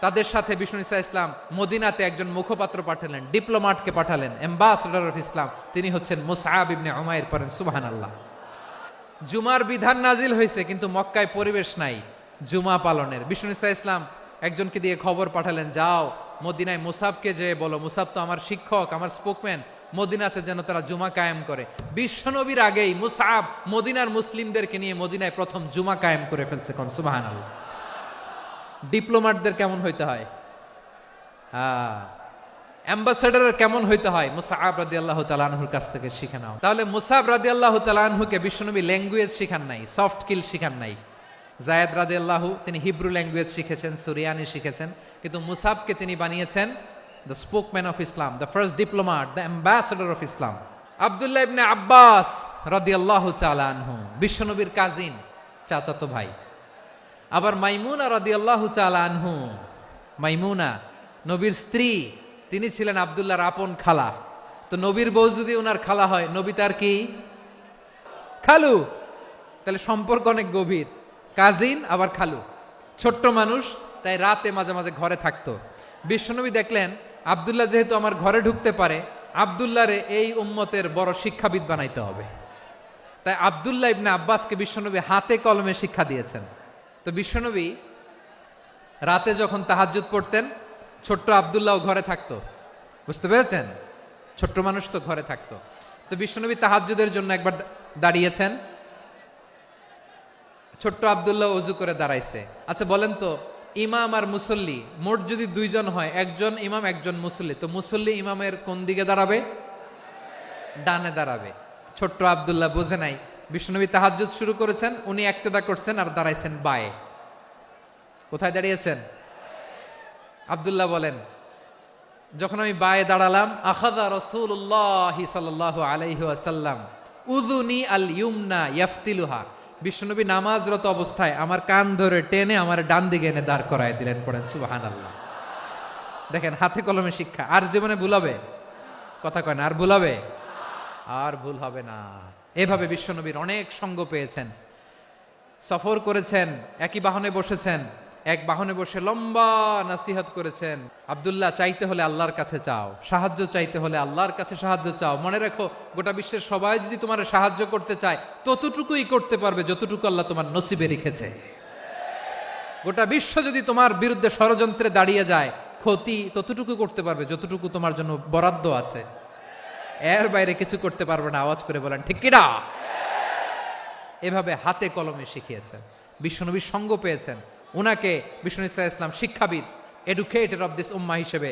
তাদের সাথে বিষ্ণু ঈসা ইসলাম মদিনাতে একজন মুখপাত্র পাঠালেন, ডিপ্লোম্যাটকে পাঠালেন, অ্যাম্বাসেডর অফ ইসলাম। তিনি হচ্ছেন মুসআব ইবনে উমাইর। পড়েন সুবহানাল্লাহ। জুমার বিধান নাজিল হয়েছে, কিন্তু মক্কায় পরিবেশ নাই জুমা পালনের। বিষ্ণু ঈসা ইসলাম একজনকে দিয়ে খবর পাঠালেন, যাও মদিনায় মুসাবকে যে বলো, মুসাব তো আমার শিক্ষক, আমার স্পোকম্যান, মদিনাতে যেন তারা জুমা কায়েম করে। বিশ্বনবীর আগেই মুসআব মদিনার মুসলিমদেরকে নিয়ে মদিনায় প্রথম জুমা কায়েম করে ফেলছে। কোন সুবহানাল্লাহ। ডিপ্লোম্যাটদের কেমন হইতে হয়, অ্যাম্বাসেডারের কেমন হইতে হয়, মুসআব রাদিয়াল্লাহু তাআলা আনহুর কাছ থেকে শিখে নাও। তাহলে মুসআব রাদিয়াল্লাহু তাআলা আনহুকে বিশ্বনবী ল্যাঙ্গুয়েজ শিখান নাই, সফট স্কিল শিখান নাই। জায়েদ রাদিয়াল্লাহু তিনি হিব্রু ল্যাঙ্গুয়েজ শিখেছেন, সুরিয়ানি শিখেছেন, কিন্তু মুসআবকে তিনি বানিয়েছেন the spokesman of Islam, the first diplomat, the ambassador of Islam. Abdullah ibn Abbas রাদিয়াল্লাহু তাআলা আনহু বিশ্বনবীর কাজিন, চাচাতো ভাই। আবার মাইমুনা রাদিয়াল্লাহু তাআলা আনহু, মাইমুনা নবীর স্ত্রী, তিনি ছিলেন আব্দুল্লাহর আপন খালা। তো নবীর বউ যদি ওনার খালা হয়, নবী তার কি খালু। তাহলে সম্পর্ক অনেক গভীর, কাজিন আবার খালু। ছোট্ট মানুষ, তাই রাতে মাঝে মাঝে ঘরে থাকতো। বিশ্বনবী দেখলেন আব্দুল্লাহ যেহেতু আমার ঘরে ঢুকতে পারে, আব্দুল্লাহরে এই উম্মতের বড় শিক্ষাবিদ বানাইতে হবে। তাই আব্দুল্লাহ ইবনে আব্বাসকে বিশ্বনবী হাতে কলমে শিক্ষা দিয়েছেন। তো বিশ্বনবী রাতে যখন তাহাজ্জুদ পড়তেন, ছোট্ট আব্দুল্লাহ ঘরে থাকতো। বুঝতে পেরেছেন? ছোট্ট মানুষ তো ঘরে থাকতো। তো বিশ্বনবী তাহাজ্জুদের জন্য একবার দাঁড়িয়েছেন, ছোট্ট আব্দুল্লাহ ওযু করে দাঁড়াইছে। আচ্ছা বলেন তো, ইমাম আর মুসল্লি মোট যদি দুইজন হয়, একজন ইমাম একজন মুসল্লি, তো মুসল্লি ইমামের কোন দিকে দাঁড়াবে? ডানে দাঁড়াবে। ছোট্ট আব্দুল্লাহ বোঝে নাই, বিশ্বনবী তাহাজ্জুদ শুরু করেছেন, উনি একতেদা করছেন আর দাঁড়াইছেন বায়ে। কোথায় দাঁড়িয়েছেন? আব্দুল্লাহ বলেন, যখন আমি বায়ে দাঁড়ালাম, আখাযা রাসূলুল্লাহ সাল্লাল্লাহু আলাইহি ওয়াসাল্লাম উযুনি আল ইউমনা ইয়াফতিলুহা, বিশ্বনবী নামাজরত অবস্থায় আমার কান ধরে টেনে আমার ডান দিকে এনে দাঁড় করায় দিলেন। পড়েন সুবহানাল্লাহ। দেখেন, হাতে কলমে শিক্ষা। আর জীবনে ভুলাবে? কথা কয় না, আর ভুলাবে? আর ভুল হবে না। এভাবে বিশ্বনবীর অনেক সঙ্গ পেয়েছেন, সফর করেছেন, একই বাহনে বসেছেন, এক বাহনে বসে লম্বা নাসিহত করেছেন। আব্দুল্লাহ, চাইতে হলে আল্লাহর কাছে চাও, সাহায্য চাইতে হলে আল্লাহর কাছে সাহায্য চাও। মনে রাখো, গোটা বিশ্বের সবাই যদি তোমার সাহায্য করতে চায়, ততটুকুই করতে পারবে যতটুকু আল্লাহ তোমার নসিবে রেখেছে। গোটা বিশ্ব যদি তোমার বিরুদ্ধে ষড়যন্ত্রে দাঁড়িয়ে যায়, ক্ষতি ততটুকু করতে পারবে যতটুকু তোমার জন্য বরাদ্দ আছে। এর বাইরে কিছু করতে পারবে না। আওয়াজ করে বলেন ঠিক কিনা? এভাবে হাতে কলমে শিখিয়েছেন, বিশ্বনবীর সঙ্গ পেয়েছেন। উনাকে বিষ্ণু ইসলাম শিক্ষাবিদ, এডুকেটর অফ দিস উম্মাহ হিসেবে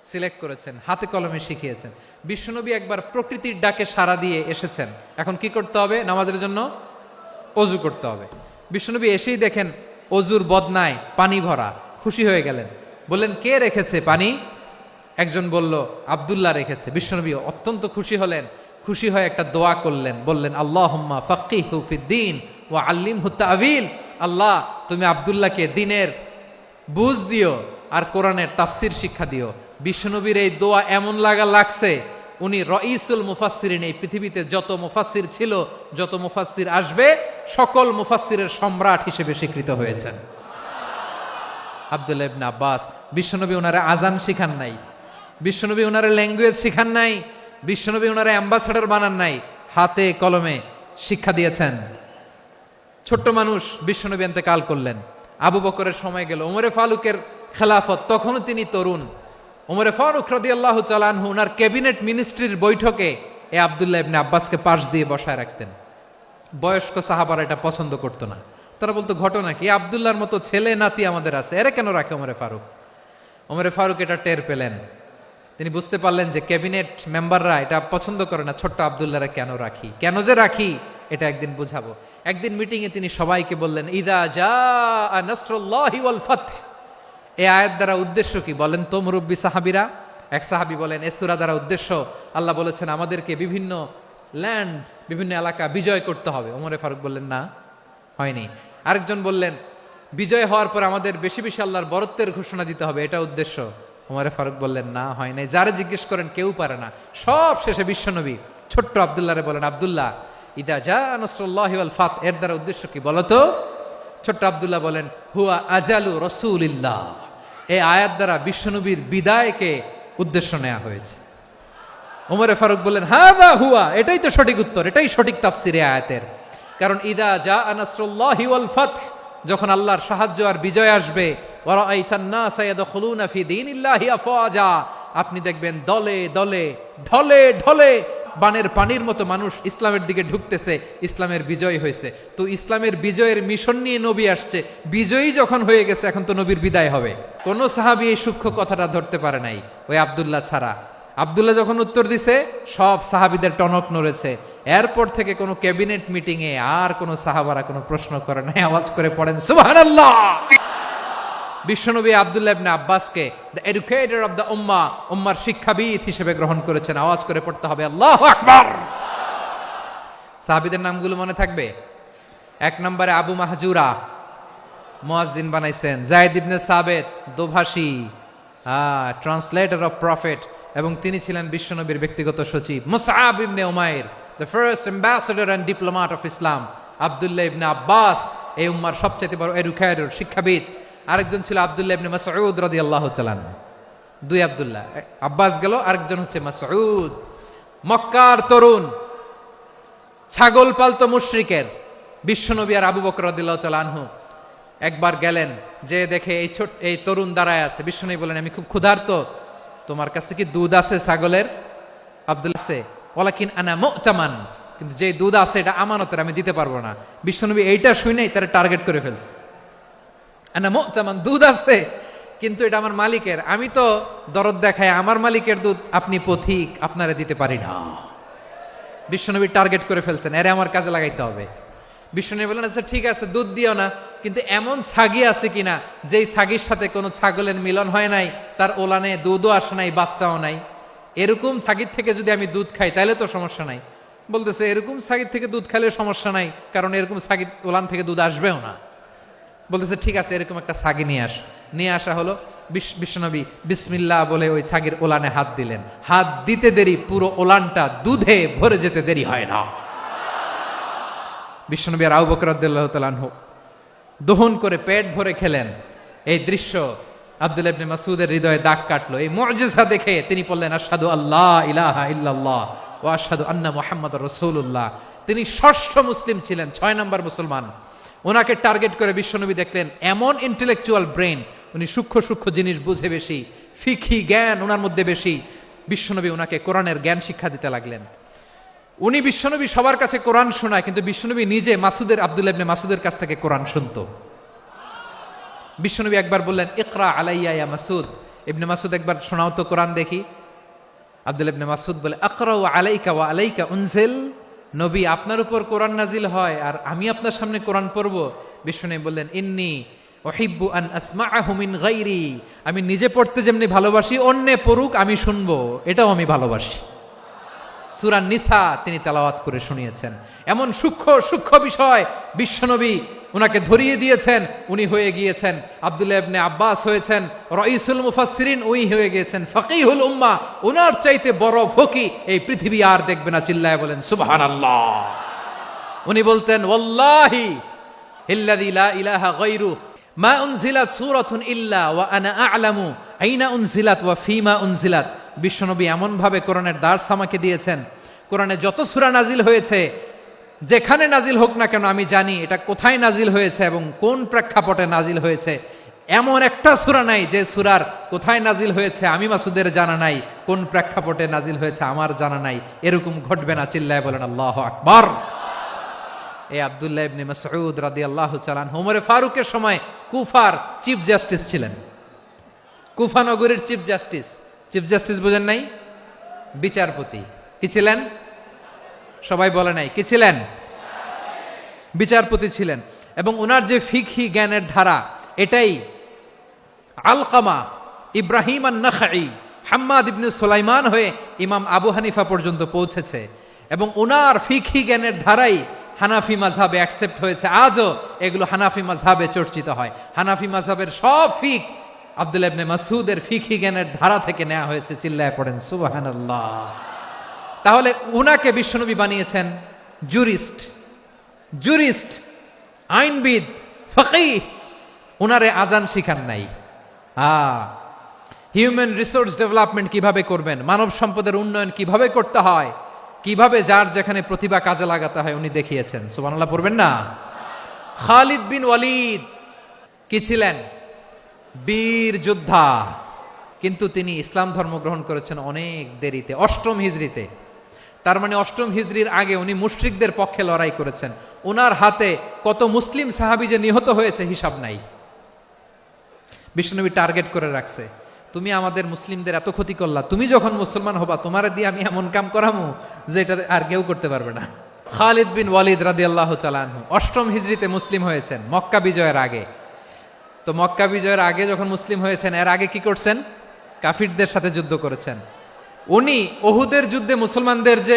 সিলেক্ট করেছেন, হাতে কলমে শিখিয়েছেন। বিশ্বনবী একবার প্রকৃতির ডাকে সাড়া দিয়ে এসেছেন। এখন কি করতে হবে? নামাজের জন্য অজু করতে হবে। বিশ্বনবী এসেই দেখেন অজুর বদনায় পানি ভরা, খুশি হয়ে গেলেন। বললেন, কে রেখেছে পানি? একজন বলল, আব্দুল্লাহ রেখেছে। বিশ্বনবী অত্যন্ত খুশি হলেন। খুশি হয়ে একটা দোয়া করলেন, বললেন, আল্লাহুম্মা ফাক্কিহু ফিদ্দীন ওয়া আল্লিমহু তা'ওয়ীল। আল্লাহ, তুমি আব্দুল্লাহকে দ্বীনের বুঝ দিও আর কোরআনের তাফসীর শিক্ষা দিও। বিশ্বনবীর এই দোয়া এমন লাগছে, উনি রাইসুল মুফাসসিরিন, এই পৃথিবীতে যত মুফাসসির ছিল, যত মুফাসসির আসবে, সকল মুফাসসিরের সম্রাট হিসেবে স্বীকৃত হয়েছেন। আব্দুল্লাহ ইবনে আব্বাস, বিশ্বনবী ওনারে আজান শিখান নাই, বিশ্বনবী ওনারে ল্যাঙ্গুয়েজ শিখান নাই, বিশ্বনবী ওনারে অ্যাম্বাসাডর বানান নাই, হাতে কলমে শিক্ষা দিয়েছেন। ছোট্ট মানুষ, বিশ্বনবী ইন্তেকাল করলেন। আবু বকরের সময় গেল, ওমরে ফারুকের খেলাফত, তখনও তিনি তরুণ। ওমরে ফারুক রাদিয়াল্লাহু তাআলা আনহু ওনার ক্যাবিনেট মিনিস্ট্রির বৈঠকে এ আব্দুল্লাহ ইবনে আব্বাসকে পাশ দিয়ে বসায় রাখতেন। বয়স্ক সাহাবারা এটা পছন্দ করতো না। তারা বলতো, ঘটনা কি? আব্দুল্লাহর মতো ছেলে নাতি আমাদের আছে, এরা কেন রাখে ওমরে ফারুক? ওমরে ফারুক এটা টের পেলেন। তিনি বুঝতে পারলেন যে ক্যাবিনেট মেম্বাররা এটা পছন্দ করে না, ছোট্ট আব্দুল্লাহরা কেন রাখি, কেন যে রাখি, এটা একদিন বুঝাবো। একদিন মিটিং এ তিনি সবাইকে বললেন, ইদা জাআ নাসরুল্লাহি ওয়াল ফাতহ। এই আয়াত দ্বারা উদ্দেশ্য কি বলেন তো মুরব্বী সাহাবীরা? এক সাহাবী বলেন, এই সূরা দ্বারা উদ্দেশ্য, আল্লাহ বলেছেন আমাদেরকে বিভিন্ন ল্যান্ড, বিভিন্ন এলাকা বিজয় করতে হবে। ওমরে ফারুক বললেন, না, হয়নি। আরেকজন বললেন, বিজয় হওয়ার পর আমাদের বেশি বেশি আল্লাহর বরত্বের ঘোষণা দিতে হবে, এটা উদ্দেশ্য। ওমরে ফারুক বললেন, না, হয় নাই। যারে জিজ্ঞেস করেন কেউ পারে না। সব শেষে বিশ্বনবী ছোট্ট আব্দুল্লাহরে বলেন, আব্দুল্লাহ, ইদা জাআ নাসরুল্লাহি ওয়াল ফাতহ, এর দ্বারা উদ্দেশ্য কি বলো তো? ছোট্ট আব্দুল্লাহ বলেন, হুয়া আজালু রাসূলিল্লাহ। এই আয়াত দ্বারা বিশ্বনবীর বিদায়কে উদ্দেশ্য নেওয়া হয়েছে। ওমরে ফারুক বললেন, হাযা হুয়া, এটাই তো সঠিক উত্তর, এটাই সঠিক তাফসীর এই আয়াতের। কারণ ইদা জাআ নাসরুল্লাহি ওয়াল ফাতহ, যখন আল্লাহর সাহায্য আর বিজয় আসবে, ওয়া রাআইতান নাসা ইয়াদখুলুনা ফি দীনিল্লাহি আফওয়াজা, আপনি দেখবেন দলে দলে, ঢলে ঢলে, বানের পানির মতো মানুষ ইসলামের দিকে ঢুকতেছে। ইসলামের বিজয় হয়েছে। তো ইসলামের বিজয়ের মিশন নিয়ে নবী আসছে, বিজয়ী যখন হয়ে গেছে, এখন তো নবীর বিদায় হবে। কোন সাহাবী এই সূক্ষ্ম কথাটা ধরতে পারে নাই, ওই আব্দুল্লাহ ছাড়া। আব্দুল্লাহ যখন উত্তর দিছে, সব সাহাবীদের টনক নড়েছে। এরপর থেকে কোনো ক্যাবিনেট মিটিং এ আর কোনো সাহাবারা কোনো প্রশ্ন করে নাই। আওয়াজ করে পড়েন সুবহানাল্লাহ। বিশ্বনবী আব্দুল্লাহ ইবনে আব্বাসকে দ্য এডুকেটর অফ দ্য উম্মাহ, উম্মার শিক্ষাবিদ হিসেবে গ্রহণ করেছেন। আওয়াজ করে পড়তে হবে আল্লাহু আকবার। সাহাবীদের নামগুলো মনে থাকবে? এক নম্বরে আবু মাহজুরা, মুয়াজ্জিন বানাইছেন। যায়েদ ইবনে সাবিত, দোভাষী, ট্রান্সলেটর অফ প্রফেট, এবং তিনি ছিলেন বিশ্বনবীর ব্যক্তিগত সচিব। Musab ibn Umair, the first ambassador and diplomat of Islam. Abdullah ibn Abbas, এই উম্মার সবচেয়ে বড় এডুকেটর, শিক্ষাবিদ। আরেকজন ছিল আব্দুল্লাহ ইবনে মাসউদ রাদিয়াল্লাহু তাআলা। দুই আব্দুল্লাহ, আব্বাস গেল, আরেকজন হচ্ছে মাসউদ। মক্কার তরুণ, ছাগল পালতো মুশরিকের। বিশ্বনবী আর আবু বকর রাদিয়াল্লাহু তাআলা আনহু একবার গেলেন, যে দেখে এই তরুণ দাঁড়ায় আছে। বিশ্বনবী বলেন, আমি খুব ক্ষুধার্ত, তোমার কাছে কি দুধ আছে ছাগলের? আব্দুল্লাহ আছে, ওয়ালাকিন আনা মু'তামান, কিন্তু যে দুধ আছে এটা আমানতের, আমি দিতে পারবো না। বিশ্বনবী এইটা শুনেই তারা টার্গেট করে ফেলছে। আনা মু'তামান, দুধ আছে কিন্তু এটা আমার মালিকের, আমি তো দরদ দেখায় আমার মালিকের দুধ, আপনি পথিক, আপনারে দিতে পারি না। বিশ্বনবী টার্গেট করে ফেলছেন, এরে আমার কাজে লাগাইতে হবে। বিশ্বনবী বললেন, আচ্ছা ঠিক আছে, দুধ দিও না, কিন্তু এমন ছাগি আছে কিনা যেই ছাগির সাথে কোনো ছাগলের মিলন হয় নাই, তার ওলানে দুধও আসে নাই, বাচ্চাও নাই, এরকম ছাগির থেকে যদি আমি দুধ খাই তাহলে তো সমস্যা নাই। বলতেছে এরকম ছাগির থেকে দুধ খাইলে সমস্যা নাই, কারণ এরকম ছাগির ওলান থেকে দুধ আসবেও না। বলতেছে ঠিক আছে, এরকম একটা ছাগি নিয়ে আসা হলো। বিশ্বনবী বিসমিল্লাহ বলে ওই ছাগির ওলানে হাত দিলেন। হাত দিতে দেরি, পুরো ওলানটা দুধে ভরে যেতে দেরি হয় না। বিশ্বনবী আর আবু বকর রাদিয়াল্লাহু তাআলা আনহু দহন করে পেট ভরে খেলেন। এই দৃশ্য আব্দুল্লাহ ইবনে মাসউদের হৃদয়ে দাগ কাটলো। এই মুআজিজা দেখে তিনি বললেন, আশহাদু আল্লা ইলাহা ইল্লাল্লাহ ওয়া আশহাদু আন্না মুহাম্মাদুর রাসূলুল্লাহ। তিনি ষষ্ঠ মুসলিম ছিলেন, 6 নম্বর মুসলমান। ওনাকে টার্গেট করে বিশ্বনবী দেখলেন এমন ইন্টেলেকচুয়াল ব্রেন, উনি সূক্ষ্ম সূক্ষ্ম জিনিস বুঝে বেশি, ফিকহি জ্ঞান ওনার মধ্যে বেশি। বিশ্বনবী ওনাকে কোরআনের জ্ঞান শিক্ষা দিতে লাগলেন। উনি বিশ্বনবী সবার কাছে কোরআন শোনায়, কিন্তু বিশ্বনবী নিজে আব্দুল্লাহ ইবনে মাসউদের কাছ থেকে কোরআন শুনতো। বিশ্বনবী একবার বললেন, ইকরা আলাইয়া ইয়া মাসউদ। ইবনে মাসউদ একবার শোনাও তো কোরআন দেখি। আব্দুল্লাহ ইবনে মাসউদ বলে, আকরাউ আলাইকা ওয়া আলাইকা উনজিল। নবী, আপনার উপর কোরআন নাজিল হয় আর আমি আপনার সামনে কোরআন পড়ব। বিশ্বনবী বললেন, ইন্নী উহিব্বু আন আসমাআহু মিন গায়রি। আমি নিজে পড়তে যেমনি ভালোবাসি, অন্যে পড়ুক আমি শুনবো, এটাও আমি ভালোবাসি। সূরা নিসা তিনি তেলাওয়াত করে শুনিয়েছেন। এমন সূক্ষ্ম সূক্ষ্ম বিষয় বিশ্বনবী উনাকে ধরিয়ে দিয়েছেন। উনি হয়ে গিয়েছেন, আব্দুল্লাহ ইবনে আব্বাস হয়েছেন রাইসুল মুফাসসিরিন, উনি হয়ে গিয়েছেন ফাকিহুল উম্মাহ। ওনার চাইতে বড় ফকি এই পৃথিবী আর দেখবে না। চিল্লায় বলেন সুবহানাল্লাহ। উনি বলতেন, ওয়াল্লাহি ইল্লাযী লা ইলাহা গায়রু মা উনজিলাত সূরাতুন ইল্লা ওয়া আনা আ'লামু আইনা উনজিলাত ওয়া ফীমা উনজিলাত। বিশ্বনবী এমন ভাবে কোরআনের দার্স আমাকে দিয়েছেন, কোরআনে যত সূরা নাজিল হয়েছে, যেখানে নাজিল হোক না কেন আমি জানি এটা কোথায় নাজিল হয়েছে এবং কোন প্রেক্ষাপটে নাজিল হয়েছে। এমন একটা সূরা নাই যে সূরার কোথায় নাজিল হয়েছে আমি মাসুদের জানা নাই, কোন প্রেক্ষাপটে নাজিল হয়েছে আমার জানা নাই। এরকম ঘটবে না। চিল্লায় বলেন আল্লাহু আকবার। এই আব্দুল্লাহ ইবনে মাসউদ রাদিয়াল্লাহু তাআলা আনহু ওমর ফারুকের সময় কুফার চিফ জাস্টিস ছিলেন। কুফা নগরীর চিফ জাস্টিস। চিফ জাস্টিস বুঝেন নাই? বিচারপতি। কি ছিলেন? সবাই বলে নাই, কি ছিলেন? বিচারপতি ছিলেন। এবং ওনার যে ফিকহি জ্ঞানের ধারা, এটাই আলকামা, ইব্রাহিম আন-নাখাই, হাম্মাদ ইবনে সুলাইমান হয়ে ইমাম আবু হানিফা পর্যন্ত পৌঁছেছে। এবং ওনার ফিকহি জ্ঞানের ধারাই হানাফি মাযহাবে অ্যাকসেপ্ট হয়েছে। আজও এগুলো হানাফি মাযহাবে চর্চিত হয়। হানাফি মাযহাবের সব ফিক আব্দুল্লাহ ইবনে মাসউদের ফিকহি জ্ঞানের ধারা থেকে নেওয়া হয়েছে। চিল্লায় পড়েন সুবহানাল্লাহ। তাহলে উনাকে বিশ্বনবী বানিয়েছেন জুরিস্ট, আইনবিদ, ফকিহ। উনারে আজান শিখান নাই। হিউম্যান রিসোর্স ডেভেলপমেন্ট কিভাবে করবেন, মানব সম্পদের উন্নয়ন কিভাবে করতে হয়, কিভাবে যার যেখানে প্রতিভা কাজে লাগাতে হয় উনি দেখিয়েছেন। সুবহানাল্লাহ পড়বেন না? খালিদ বিন ওয়ালিদ কি ছিলেন? বীর যোদ্ধা। কিন্তু তিনি ইসলাম ধর্ম গ্রহণ করেছেন অনেক দেরিতে, 8ম হিজরিতে। তার মানে 8ম হিজরির আগে উনি মুশরিকদের পক্ষে লড়াই করেছেন। ওনার হাতে কত মুসলিম সাহাবী যে নিহত হয়েছে হিসাব নাই। বিশ্বনবী টার্গেট করে রাখছে, তুমি আমাদের মুসলিমদের এত ক্ষতি করলা, তুমি যখন মুসলমান হবা তোমারে দিয়ে আমি এমন কাম করামু যে এটা আর কেউ করতে পারবে না। খালিদ বিন ওয়ালিদ রাদিয়াল্লাহু তাআলা আনহু 8ম হিজরিতে মুসলিম হয়েছেন, মক্কা বিজয়ের আগে। তো মক্কা বিজয়ের আগে যখন মুসলিম হয়েছেন, এর আগে কি করছেন? কাফিরদের সাথে যুদ্ধ করেছেন। উনি উহুদের যুদ্ধে মুসলমানদের যে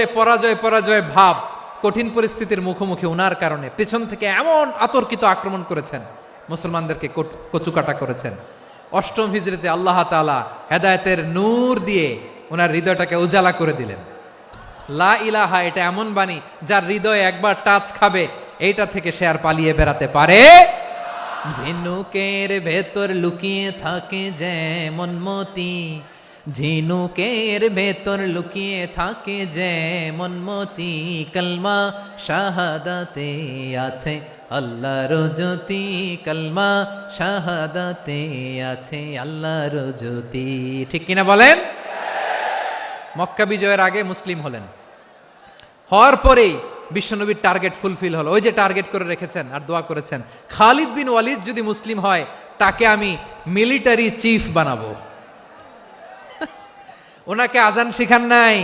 পরাজয় ভাব, কঠিন পরিস্থিতির মুখোমুখি উনার কারণে পেছন থেকে এমন আতর্কিত আক্রমণ করেছেন, মুসলমানদেরকে কচুকাটা করেছেন। 8ম হিজরিতে আল্লাহ তাআলা হেদায়েতের নূর দিয়ে ওনার হৃদয়টাকে উজালা করে দিলেন। লা ইলাহা এটা এমন বাণী যার হৃদয়ে একবার টাচ খাবে, এইটা থেকে সে আর পালিয়ে বেড়াতে পারে। ঝিনুকের ভেতর লুকিয়ে থাকে যেমন মতি, ঝিনুকের ভেতর লুকিয়ে থাকে যেমন মতি, কলমা শাহাদাতে আছে আল্লাহর জ্যোতি, কলমা শাহাদাতে আছে আল্লাহর জ্যোতি। ঠিক কিনা বলেন? মক্কা বিজয়ের আগে মুসলিম হলেন, হওয়ার পরেই বিশ্বনবীর টার্গেট ফুলফিল হলো। ওই যে টার্গেট করে রেখেছেন আর দোয়া করেছেন, খালিদ বিন ওয়ালিদ যদি মুসলিম হয় তাকে আমি মিলিটারি চিফ বানাবো। ওনাকে আজান শিখান নাই,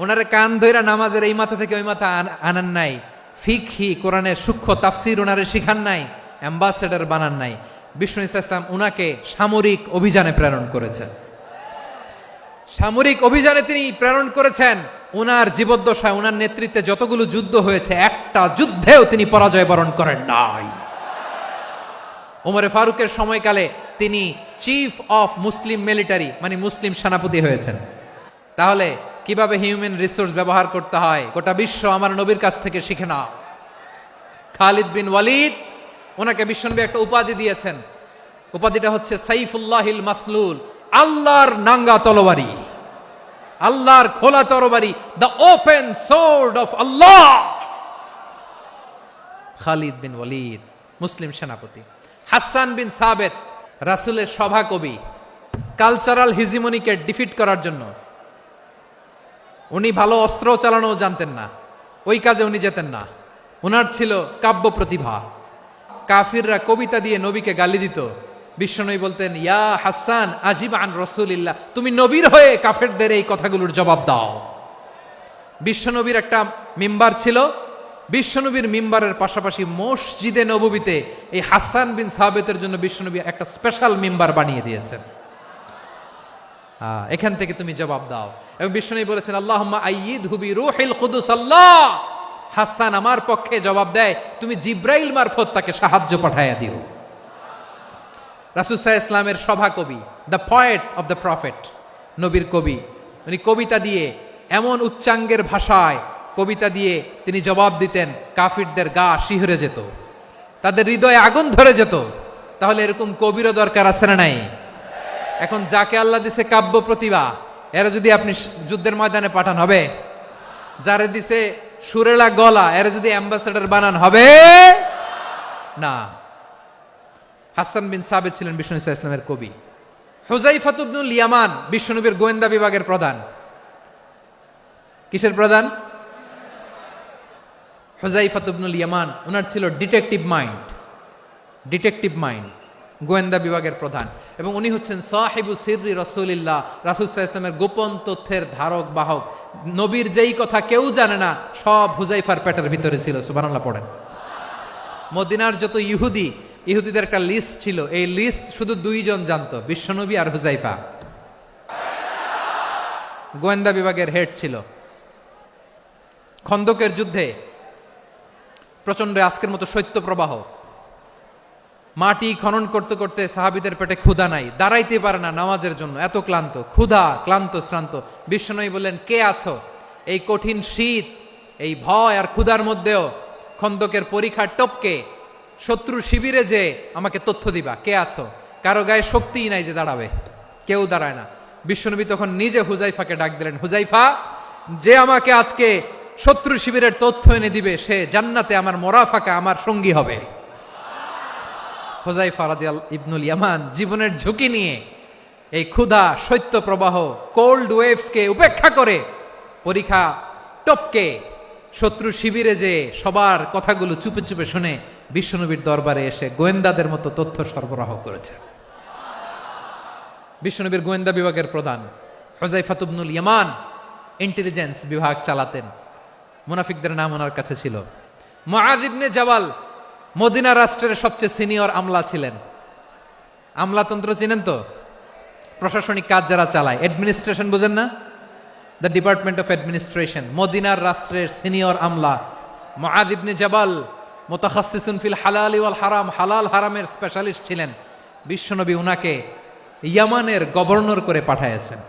ওনারে কান ধইরা নামাজের এই মাথা থেকে ওই মাথা আনান নাই, ফিকহি কোরআনের সূক্ষ্ম তাফসীর ওনারে শিখান নাই, অ্যাম্বাসেডর বানান নাই। বিষ্ণু ইসলাম উনাকে সামরিক অভিযানে প্রেরণ করেছেন। সামরিক অভিযানে তিনি প্রেরণ করেছেন। উনার জীবদ্দশায় উনার নেতৃত্বে যতগুলো যুদ্ধ হয়েছে, একটা যুদ্ধেও তিনি পরাজয় বরণ করেন নাই। ওমরে ফারুকের সময়কালে তিনি চিফ অফ মুসলিম মিলিটারি, মানে মুসলিম সেনাপতি হয়েছেন। তাহলে কিভাবে হিউম্যান রিসোর্স ব্যবহার করতে হয় গোটা বিশ্ব আমার নবীর কাছ থেকে শিখে নাও। খালিদ বিন ওয়ালিদ, ওনাকে বিশ্বনবী একটা উপাধি দিয়েছেন। উপাধিটা হচ্ছে সাইফুল্লাহিল মাসলুল, আল্লাহর নাঙ্গা তরবারি, আল্লাহর খোলা তরবারি, দ্য ওপেন সোর্ড অফ আল্লাহ। খালিদ বিন ওয়ালিদ মুসলিম সেনাপতি। হাসান বিন সাবেত রাসূলের সভা কবি, কালচারাল হিজিমনিকে ডিফিট করার জন্য। উনি ভালো অস্ত্র চালানো জানতেন না, ওই কাজে উনি যেতেন না। উনার ছিল কাব্য প্রতিভা। কাফিররা কবিতা দিয়ে নবীকে গালি দিত, বিশ্বনবী বলতেন, ইয়া হাসান আজিব আন রাসূলিল্লাহ, তুমি নবীর হয়ে কাফেরদের এই কথাগুলোর জবাব দাও। বিশ্বনবীর একটা মিম্বার ছিল, বিশ্বনবীর মিম্বারের পাশাপাশি মসজিদে নববীতে এই হাসান বিন সাবেতের জন্য বিশ্বনবী একটা স্পেশাল মিম্বার বানিয়ে দিয়েছেন। এখান থেকে তুমি জবাব দাও। এবং বিশ্বনবী বলেছেন, আল্লাহুম্মা আইয়িদহু বিরূহিল কুদুস। আল্লাহ, হাসান আমার পক্ষে জবাব দেয়, তুমি জিব্রাইল মারফত তাকে সাহায্য পাঠাইয়া দিও। রাসূল সাল্লাল্লাহু আলাইহি ওয়াসাল্লামের সভা কবি, the poet of the prophet, নবীর কবি। উনি কবিতা দিয়ে, এমন উচ্চাঙ্গের ভাষায় কবিতা দিয়ে তিনি জবাব দিতেন, কাফিরদের গা শিহরে যেত, তাদের হৃদয়ে আগুন ধরে যেত। তাহলে এরকম কবিরও দরকার আছে না নাই? এখন যাকে আল্লাহ দিছে কাব্য প্রতিভা, এরা যদি আপনি যুদ্ধের ময়দানে পাঠান হবে? যারে দিছে সুরেলা গলা, এরা যদি অ্যাম্বাসেডর বানান হবে না। হাসান বিন সাবেত ছিলেন বিষ্ণু ইসলামের কবি। হুযায়ফা ইবনুল ইয়ামান বিশ্বনবীর গোয়েন্দা বিভাগের প্রধান। কিসের প্রধান? হুযায়ফা ইবনুল ইয়ামান। ওনার ছিল ডিটেকটিভ মাইন্ড, ডিটেকটিভ মাইন্ড, গোয়েন্দা বিভাগের প্রধান। এবং উনি হচ্ছেন সাহিবু সিররি রাসূলিল্লাহ, রাসূল সাল্লাল্লাহু আলাইহি ওয়াসাল্লামের গোপন তথ্যের ধারক বাহক। নবীর যেই কথা কেউ জানে না, সব হুযায়ফার পেটের ভিতরে ছিল। সুবহানাল্লাহ পড়েন। মদিনার যত ইহুদিদের একটা লিস্ট ছিল, এই লিস্ট শুধু দুইজন জানতো, বিশ্বনবী আর হুযায়ফা। গোয়েন্দা বিভাগের হেড ছিল। খন্দকের যুদ্ধে প্রচন্ড আজকের মতো শৈত্য প্রবাহ, মাটি খনন করতে করতে সাহাবীদের পেটে ক্ষুধা নাই, দাঁড়াইতে পারে না নামাজের জন্য, এত ক্লান্ত, ক্ষুধা, ক্লান্ত, শ্রান্ত। বিশ্বনবী বললেন, কে আছো? এই কঠিন শীত, এই ভয় আর ক্ষুধার মধ্যেও খন্দকের পরীক্ষার টপকে শত্রু শিবিরে যে আমাকে তথ্য দিবা, কে আছো? কারো গায়ে শক্তিই নাই যে দাঁড়াবে, কেউ দাঁড়ায় না। বিশ্বনবী তখন নিজে হুযায়ফাকে ডাক দিলেন, হুযায়ফা, যে আমাকে আজকে শত্রু শিবিরের তথ্য এনে দিবে, সে জান্নাতে আমার মোরাফাকা, আমার সঙ্গী হবে। হুযায়ফা রাদিয়াল্লাহু ইবনুল ইয়ামান জীবনের ঝুঁকি নিয়ে এই ক্ষুধা, শৈত্য প্রবাহ, কোল্ড ওয়েভসকে উপেক্ষা করে পরীক্ষা টপকে শত্রু শিবিরে যে সবার কথাগুলো চুপে চুপে শুনে বিশ্বনবীর দরবারে এসে গোয়েন্দাদের মতো তথ্য সরবরাহ করেছে। বিশ্বনবীর গোয়েন্দা বিভাগের প্রধান হুযায়ফা ইবনুল ইয়ামান ইন্টেলিজেন্স বিভাগ চালাতেন। মুনাফিকদের নাম ওনার কাছে ছিল। মুআয ইবনে জাবাল মদিনা রাষ্ট্রের সবচেয়ে সিনিয়র আমলা ছিলেন। আমলাতন্ত্র চিনেন তো? প্রশাসনিক কাজ যারা চালায়, অ্যাডমিনিস্ট্রেশন বুঝেন না? The department of administration. মদিনার রাষ্ট্রের সিনিয়র আমলা মুআয ইবনে জাবাল মুতাখাসসিসুন ফিল হালাল ওয়াল হারাম, হালাল হারামের স্পেশালিস্ট ছিলেন। বিশ্বনবী উনাকে ইয়ামানের গভর্নর করে পাঠাইছেন।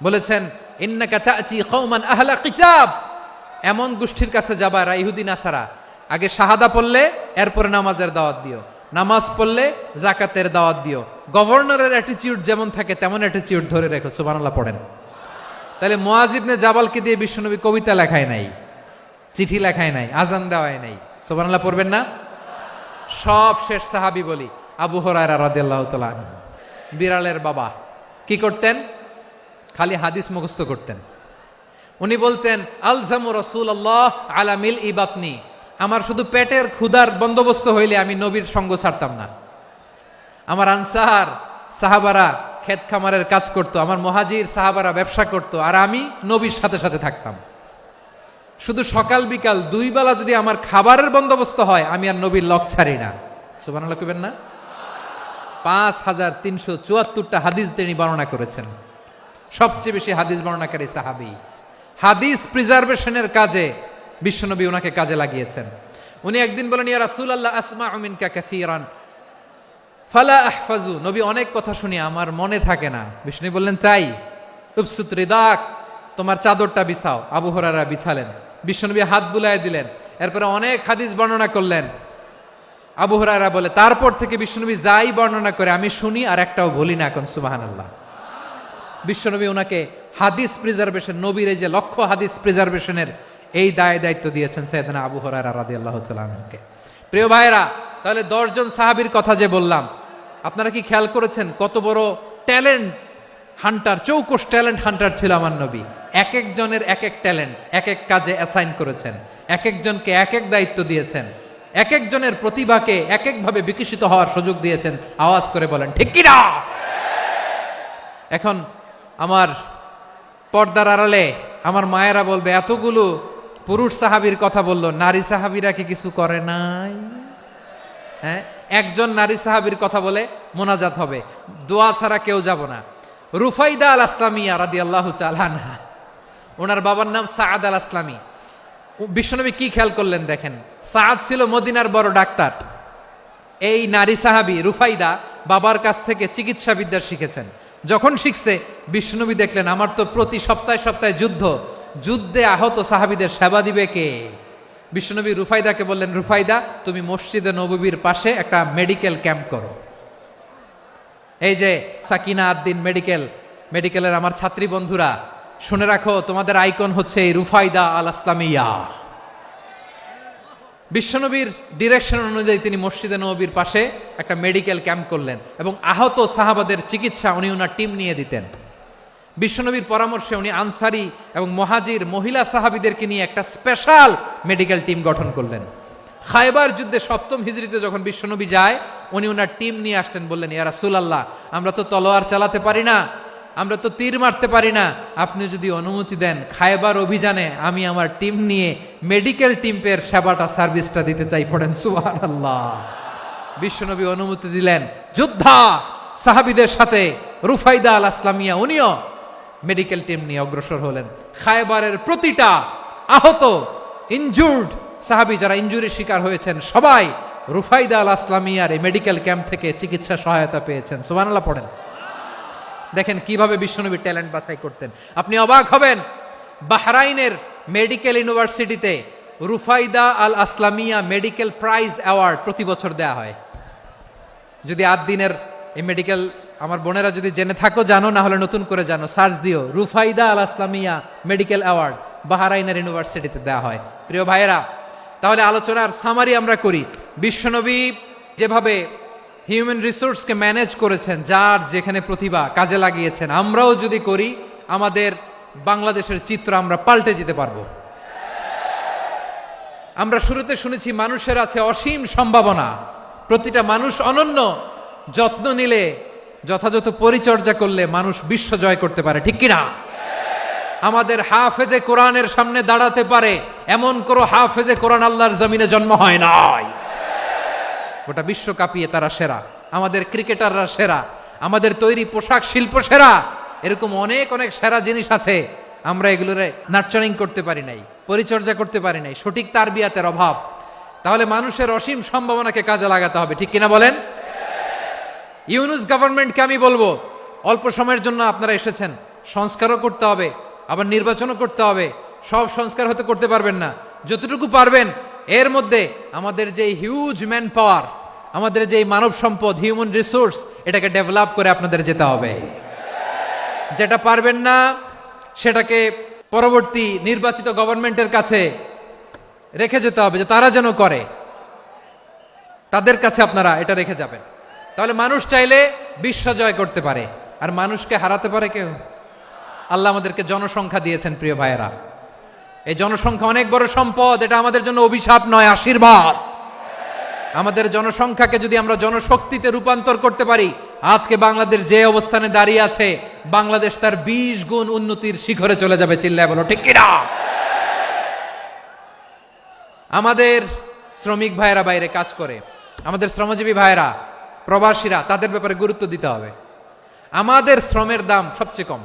বলেছেন, ইন্নাকা তা'তি কওমান আহলা কিতাব, এমন গোষ্ঠীর কাছে যাবা যারা ইহুদি নাসারা, আগে শাহাদা পড়লে এরপরে নামাজের দাওয়াত দিও, নামাজ পড়লে যাকাতের দাওয়াত দিও। গভর্নরের অ্যাটিটিউড যেমন থাকে তেমন অ্যাটিটিউড ধরে রেখো। সুবহানাল্লাহ পড়েন। তাহলে মুআয ইবনে জাবালকে দিয়ে বিশ্বনবী কবিতা লেখায় নাই, চিঠি লেখায় নাই, আজান দেওয়ায় নাই। সুবহানাল্লাহ পড়বেন না? সব শেষ সাহাবী বলি আবু হুরায়রা রাদিয়াল্লাহু তাআলা আনহু, বিড়ালের বাবা, কি করতেন? খালি হাদিস মুখস্থ করতেন। উনি বলতেন, আলজামু রাসূলুল্লাহ আলা মিল ইবাতনি, আমার শুধু পেটের ক্ষুধার বন্দোবস্ত হইলে আমি নবীর সঙ্গ ছাড়তাম না। আমার আনসার সাহাবারা ক্ষেত খামারের কাজ করত, আমার মুহাজির সাহাবারা ব্যবসা করত, আর আমি নবীর সাথে সাথে থাকতাম। শুধু সকাল বিকাল 2 বেলা যদি আমার খাবারের বন্দোবস্ত হয়, আমি আর নবীর লক ছাড়ি না। সুবহানাল্লাহ কইবেন না? 5374টা হাদিস তিনি বর্ণনা করেছেন। সবচেয়ে বেশি হাদিস বর্ণনাকারী সাহাবী। হাদিস প্রিজার্ভেশনের কাজে বিশ্বনবী ওনাকে কাজে লাগিয়েছেন। উনি একদিন বলেন, ইয়া রাসূলুল্লাহ আসমাউ মিনকা কাসীরান ফালা আহফাজু। নবী অনেক কথা শুনি, আমার মনে থাকে না। বিষ্ণু বললেন, তাই? উবসুত রিদাক, তোমার চাদরটা বিছাও। আবু হুরায়রা বিছালেন, বিশ্বনবী হাত বুলায় দিলেন, এরপরে অনেক হাদিস বর্ণনা করলেন। আবু হুরায়রা বলে, তারপর থেকে বিশ্বনবী যাই বর্ণনা করে আমি শুনি আর একটাও বলি না। এখন সুবহানাল্লাহ। বিশ্বনবী ওনাকে হাদিস প্রিজার্ভেশন, নবীর এই যে লক্ষ্য হাদিস প্রিজার্ভেশনের এই দায়িত্ব দিয়েছেন সাইয়েদনা আবু হুরায়রা রাদিয়াল্লাহু তাআলা আনহুকে। প্রিয় ভাইরা, তাহলে 10 জন সাহাবীর কথা যে বললাম, আপনারা কি খেয়াল করেছেন কত বড় ট্যালেন্ট হান্টার, চৌকস ট্যালেন্ট হান্টার ছিল আমার নবী। এক একজনের এক এক ট্যালেন্ট এক এক কাজে অ্যাসাইন করেছেন, এক একজনকে এক এক দায়িত্ব দিয়েছেন, এক একজনের প্রতিভাকে এক একভাবে বিকশিত হওয়ার সুযোগ দিয়েছেন। আওয়াজ করে বলেন ঠিক কি না? এখন আমার পর্দার আড়ালে আমার মায়েরা বলবে, এতগুলো পুরুষ সাহাবীর কথা বললো, নারী সাহাবীরা কি কিছু করে নাই? হ্যাঁ, একজন নারী সাহাবীর কথা বলে মোনাজাত হবে, দোয়া ছাড়া কেউ যাব না। রুফাইদা আল আসলামিয়া রাদিয়াল্লাহু তাআলা আনহা, ওনার বাবার নাম সাআদ আল আসলামি। বিশ্বনবী কি খেয়াল করলেন দেখেন, সাআদ ছিল মদিনার বড় ডাক্তার। এই নারী সাহাবী রুফাইদা বাবার কাছ থেকে চিকিৎসা বিদ্যা শিখেছেন। যখন শিখছে, বিশ্বনবী দেখলেন আমার তো প্রতি সপ্তাহে সপ্তাহে যুদ্ধে আহত সাহাবীদের সেবা দিবে কে? বিশ্বনবী রুফাইদাকে বললেন, রুফাইদা তুমি মসজিদে নববীর পাশে একটা মেডিকেল ক্যাম্প করো। এই যে সাকিনা আদ্দিন মেডিকেলের আমার ছাত্রী বন্ধুরা, শুনে রাখো, তোমাদের আইকন হচ্ছে এই রুফাইদা আল আসলামিয়া। বিশ্বনবীর ডিরেকশন অনুযায়ী তিনি মসজিদে নববীর পাশে একটা মেডিকেল ক্যাম্প করলেন এবং আহত সাহাবাদের চিকিৎসা উনি ওনার টিম নিয়ে দিতেন। বিশ্বনবীর পরামর্শে উনি আনসারি এবং মুহাজির মহিলা সাহাবীদেরকে নিয়ে একটা স্পেশাল মেডিকেল টিম গঠন করলেন। খায়বার যুদ্ধে 7ম হিজরিতে যখন বিশ্বনবী যায়, উনি ওনার টিম নিয়ে আসলেন, বললেন, ইয়া রাসূলুল্লাহ, আমরা তো তলোয়ার চালাতে পারি না, আমরা তো তীর মারতে পারি না, আপনি যদি অনুমতি দেন খায়বার অভিযানে আমি আমার টিম নিয়ে মেডিকেল টিমের সেবাটা সার্ভিসটা দিতে চাই। পড়েন সুবহানাল্লাহ। বিশ্বনবী অনুমতি দিলেন, যোদ্ধা সাহাবীদের সাথে রুফাইদা আল আসলামিয়া উনিও মেডিকেল টিম নিয়ে অগ্রসর হলেন। খায়বারের প্রতিটা আহত ইনজুর্ড সাহাবী যারা ইনজুরির শিকার হয়েছেন, সবাই রুফাইদা আল আসলামিয়ার এই মেডিকেল ক্যাম্প থেকে চিকিৎসা সহায়তা পেয়েছেন। সুবহানাল্লাহ পড়েন। দেখেন কিভাবে বিশ্বনবী ট্যালেন্ট বাছাই করতেন। আপনি অবাক হবেন, বাহরাইনের মেডিকেল ইউনিভার্সিটিতে রুফাইদা আল আসলামিয়া মেডিকেল প্রাইজ অ্যাওয়ার্ড প্রতি বছর দেয়া হয়। যদি 8 দিনের এই মেডিকেল, আমার বোনেরা যদি জেনে থাকো জানো, না হলে নতুন করে জানো, সার্চ দিও, রুফাইদা আল আসলামিয়া মেডিকেল অ্যাওয়ার্ড বাহরাইনের ইউনিভার্সিটিতে দেয়া হয়। প্রিয় ভাইয়েরা, তাহলে আলোচনার সামারি আমরা করি। বিশ্বনবী যেভাবে হিউম্যান রিসোর্সকে ম্যানেজ করেছেন, যার যেখানে প্রতিভা কাজে লাগিয়েছেন, আমরাও যদি করি আমাদের বাংলাদেশের চিত্র আমরা পাল্টে যেতে পারবো। আমরা শুরুতে শুনেছি মানুষের আছে অসীম সম্ভাবনা, প্রতিটা মানুষ অনন্য, যত্ন নিলে, যথাযথ পরিচর্যা করলে মানুষ বিশ্ব জয় করতে পারে, ঠিক কিনা? আমাদের হাফেজে কোরআনের সামনে দাঁড়াতে পারে এমন কোনো হাফেজে কোরআন আল্লাহর জমিনে জন্ম হয় নাই। গোটা বিশ্ব কাঁপিয়ে তারা সেরা, আমাদের ক্রিকেটাররা সেরা, আমাদের তৈরি পোশাক শিল্প সেরা, এরকম অনেক অনেক সেরা জিনিস আছে, আমরা এগুলোরে নার্চারিং করতে পারি নাই, পরিচর্যা করতে পারি নাই, সঠিক তারবিয়াতের অভাব। তাহলে মানুষের অসীম সম্ভাবনাকে কাজে লাগাতে হবে, ঠিক কিনা বলেন? ইউনুস গভর্নমেন্টকে আমি বলবো, অল্প সময়ের জন্য আপনারা এসেছেন, সংস্কারও করতে হবে, আবার নির্বাচনও করতে হবে। সব সংস্কার হতে করতে পারবেন না, যতটুকু পারবেন এর মধ্যে আমাদের যে হিউজ ম্যান পাওয়ার, আমাদের যে মানব সম্পদ, হিউম্যান রিসোর্স, এটাকে ডেভেলপ করে আপনাদের যেতে হবে। যেটা পারবেন না সেটাকে পরবর্তী নির্বাচিত গভর্নমেন্টের কাছে রেখে যেতে হবে, যে তারা যেন করে, তাদের কাছে আপনারা এটা রেখে যাবেন। তাহলে মানুষ চাইলে বিশ্ব জয় করতে পারে, আর মানুষকে হারাতে পারে কেউ? আল্লাহ আমাদেরকে জনসংখ্যা দিয়েছেন প্রিয় ভাইয়েরা, এই জনসংখ্যা অনেক বড় সম্পদ, এটা আমাদের জন্য অভিশাপ নয়, আশীর্বাদ। আমাদের জনসংখ্যাকে যদি আমরা জনশক্তিতে রূপান্তর করতে পারি, আজকে বাংলাদেশ যে অবস্থানে দাঁড়িয়ে আছে, বাংলাদেশ তার 20 গুণ উন্নতির শিখরে চলে যাবে। চিল্লায় বলো ঠিক কিনা? আমাদের শ্রমিক ভাইয়েরা বাইরে কাজ করে, আমাদের শ্রমজীবী ভাইয়েরা, প্রবাসীরা, তাদের ব্যাপারে গুরুত্ব দিতে হবে। আমাদের শ্রমের দাম সবচেয়ে কম,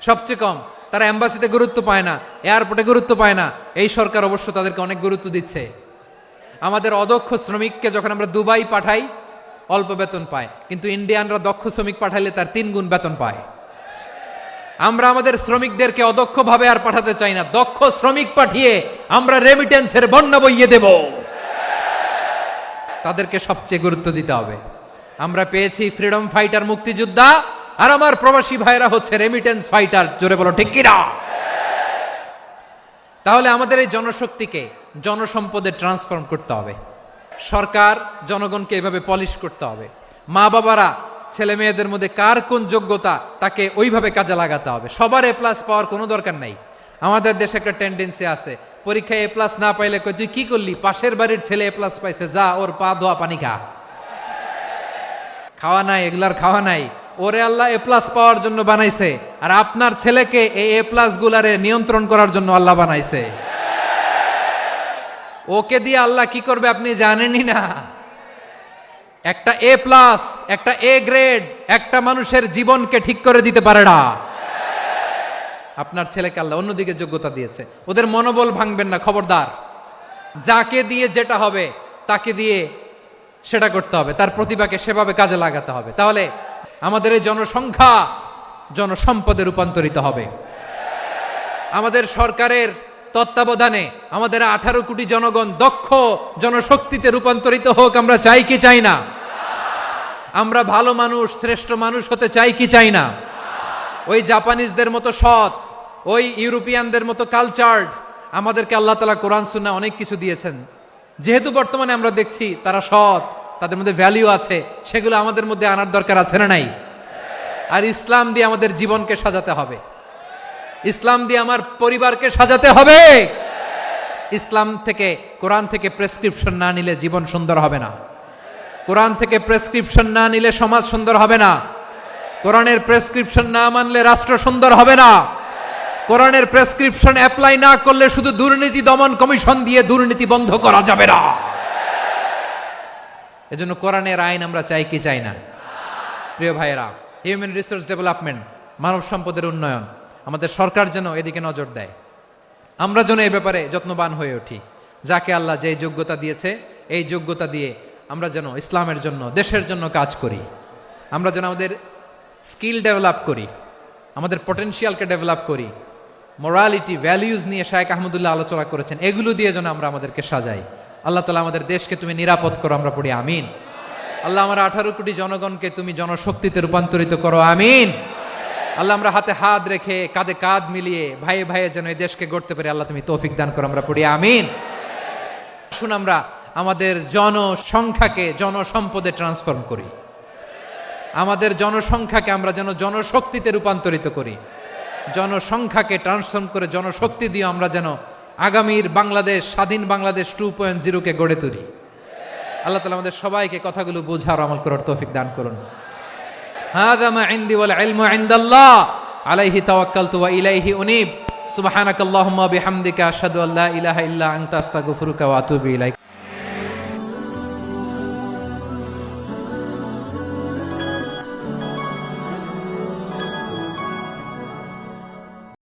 সবচেয়ে কম। তারা এম্বাসিতে গুরুত্ব পায় না, এয়ারপোর্টে গুরুত্ব পায় না। এই সরকার অবশ্য তাদেরকে অনেক গুরুত্ব দিচ্ছে। আমাদের অদক্ষ শ্রমিককে যখন আমরা দুবাই পাঠাই, অল্প বেতন পায়, কিন্তু ইন্ডিয়ানরা দক্ষ শ্রমিক পাঠাইলে তার 3 গুণ বেতন পায়। আমরা আমাদের শ্রমিকদেরকে অদক্ষ ভাবে আর পাঠাতে চাই না, দক্ষ শ্রমিক পাঠিয়ে আমরা রেমিটেন্সের বন্যা বইয়ে দেব। তাদেরকে সবচেয়ে গুরুত্ব দিতে হবে। আমরা পেয়েছি ফ্রিডম ফাইটার, মুক্তিযোদ্ধা, আর আমার প্রবাসী ভাইরা হচ্ছে রেমিটেন্স ফাইটার। জোরে বলো ঠিক কিনা? তাহলে আমাদের এই জনশক্তিকে জনসম্পদে ট্রান্সফর্ম করতে হবে। সরকার জনগণকে এভাবে পলিশ করতে হবে। মা বাবারা ছেলে মেয়েদের মধ্যে কার কোন যোগ্যতা তাকে ওইভাবে কাজে লাগাতে হবে। সবার A+ পাওয়ার কোনো দরকার নাই। আমাদের দেশে একটা টেন্ডেন্সি আছে, পরীক্ষায় A+ না পাইলে কই তুই কি করলি, পাশের বাড়ির ছেলে A+ পাইছে, যা ওর পা ধোয়া পানি খা। খাওয়া নাই, এগুলার খাওয়া নাই। ওরে আল্লাহ A+ পাওয়ার জন্য বানাইছে, আর আপনার ছেলেকে এই A+ গুলারে নিয়ন্ত্রণ করার জন্য আল্লাহ বানাইছে। ওকে দিয়ে আল্লাহ কি করবে আপনি জানেনই না। একটা A+, একটা A গ্রেড একটা মানুষের জীবনকে ঠিক করে দিতে পারে না। আপনার ছেলেকে আল্লাহ অন্যদিকে যোগ্যতা দিয়েছে। ওদের মনোবল ভাঙবেন না, খবরদার। যাকে দিয়ে যেটা হবে তাকে দিয়ে সেটা করতে হবে, তার প্রতিভাকে সেভাবে কাজে লাগাতে হবে। তাহলে আমাদের এই জনসংখ্যা জনসম্পদে রূপান্তরিত হবে। আমাদের সরকারের তত্ত্বাবধানে আমাদের 18 কোটি জনগণ দক্ষ জনশক্তিতে রূপান্তরিত হোক। আমরা চাই কি চাই না? আমরা ভালো মানুষ, শ্রেষ্ঠ মানুষ হতে চাই কি চাই না? ওই জাপানিজদের মতো সৎ, ওই ইউরোপিয়ানদের মতো কালচার্ড। আমাদেরকে আল্লাহ তাআলা কোরআন সুন্নাহ অনেক কিছু দিয়েছেন। যেহেতু বর্তমানে আমরা দেখছি তারা সৎ, তাদের মধ্যে ভ্যালিউ আছে, সেগুলো আমাদের মধ্যে আনার দরকার আছে না নাই? আর ইসলাম দিয়ে আমাদের জীবনকে সাজাতে হবে। ইসলাম দিয়ে আমার পরিবারকে সাজাতে হবে। ইসলাম থেকে, কোরআন থেকে প্রেসক্রিপশন না নিলে জীবন সুন্দর হবে না। কোরআন থেকে প্রেসক্রিপশন না নিলে সমাজ সুন্দর হবে না। কোরআনের প্রেসক্রিপশন না মানলে রাষ্ট্র সুন্দর হবে না। কোরআনের প্রেসক্রিপশন অ্যাপ্লাই না করলে শুধু দুর্নীতি দমন কমিশন দিয়ে দুর্নীতি বন্ধ করা যাবে না। এজন্য কোরআনের আইন আমরা চাই কি চাই না? প্রিয় ভাইয়েরা, হিউম্যান রিসোর্স ডেভেলপমেন্ট, মানব সম্পদের উন্নয়ন, আমাদের সরকার যেন এদিকে নজর দেয়। আমরা যেন এই ব্যাপারে যত্নবান হয়ে উঠি। যাকে আল্লাহ যে যোগ্যতা দিয়েছে, এই যোগ্যতা দিয়ে আমরা যেন ইসলামের জন্য, দেশের জন্য কাজ করি। আমরা যেন আমাদের স্কিল ডেভেলপ করি, আমাদের পটেনশিয়ালকে ডেভেলপ করি। মোরালিটি, ভ্যালিউজ নিয়ে শায়েখ আহমদুল্লাহ আলোচনা করেছেন, এগুলো দিয়ে যেন আমরা আমাদেরকে সাজাই। আল্লাহ তাআলা আমাদের দেশকে তুমি নিরাপদ করো, আমরা পড়ি আমিন। আল্লাহ আমার 18 কোটি জনগণকে তুমি জনশক্তিতে রূপান্তরিত করো, আমিন। আল্লাহ আমরা হাতে হাত রেখে, কাঁধে কাঁধ মিলিয়ে ভাইয়ে ভাইয়ে যেন এই দেশকে গড়তে পারি, আল্লাহ তুমি তৌফিক দান করো, আমরা পড়ি আমিন। আসুন আমরা আমাদের জনসংখ্যাকে জনসম্পদে ট্রান্সফর্ম করি। আমাদের জনসংখ্যাকে আমরা যেন জনশক্তিতে রূপান্তরিত করি। জনসংখ্যাকে ট্রান্সফর্ম করে জনশক্তি দিয়ে আমরা যেন আগামীর বাংলাদেশ, স্বাধীন বাংলাদেশ 2.0 কে গড়ে তুলি। আল্লাহ তাআলা আমাদের সবাইকে কথাগুলো বোঝার, আমল করার তৌফিক দান করুন। হাযা মা ইনদি ওয়াল ইলমু ইনদাল্লাহ আলাইহি তাওয়াক্কালতু ওয়া ইলাইহি উনীব। সুবহানাকাল্লাহুম্মা বিহামদিকা আশহাদু আল্লা ইলাহা ইল্লা আনতা আস্তাগফিরুকা ওয়া আতুবু ইলাইক।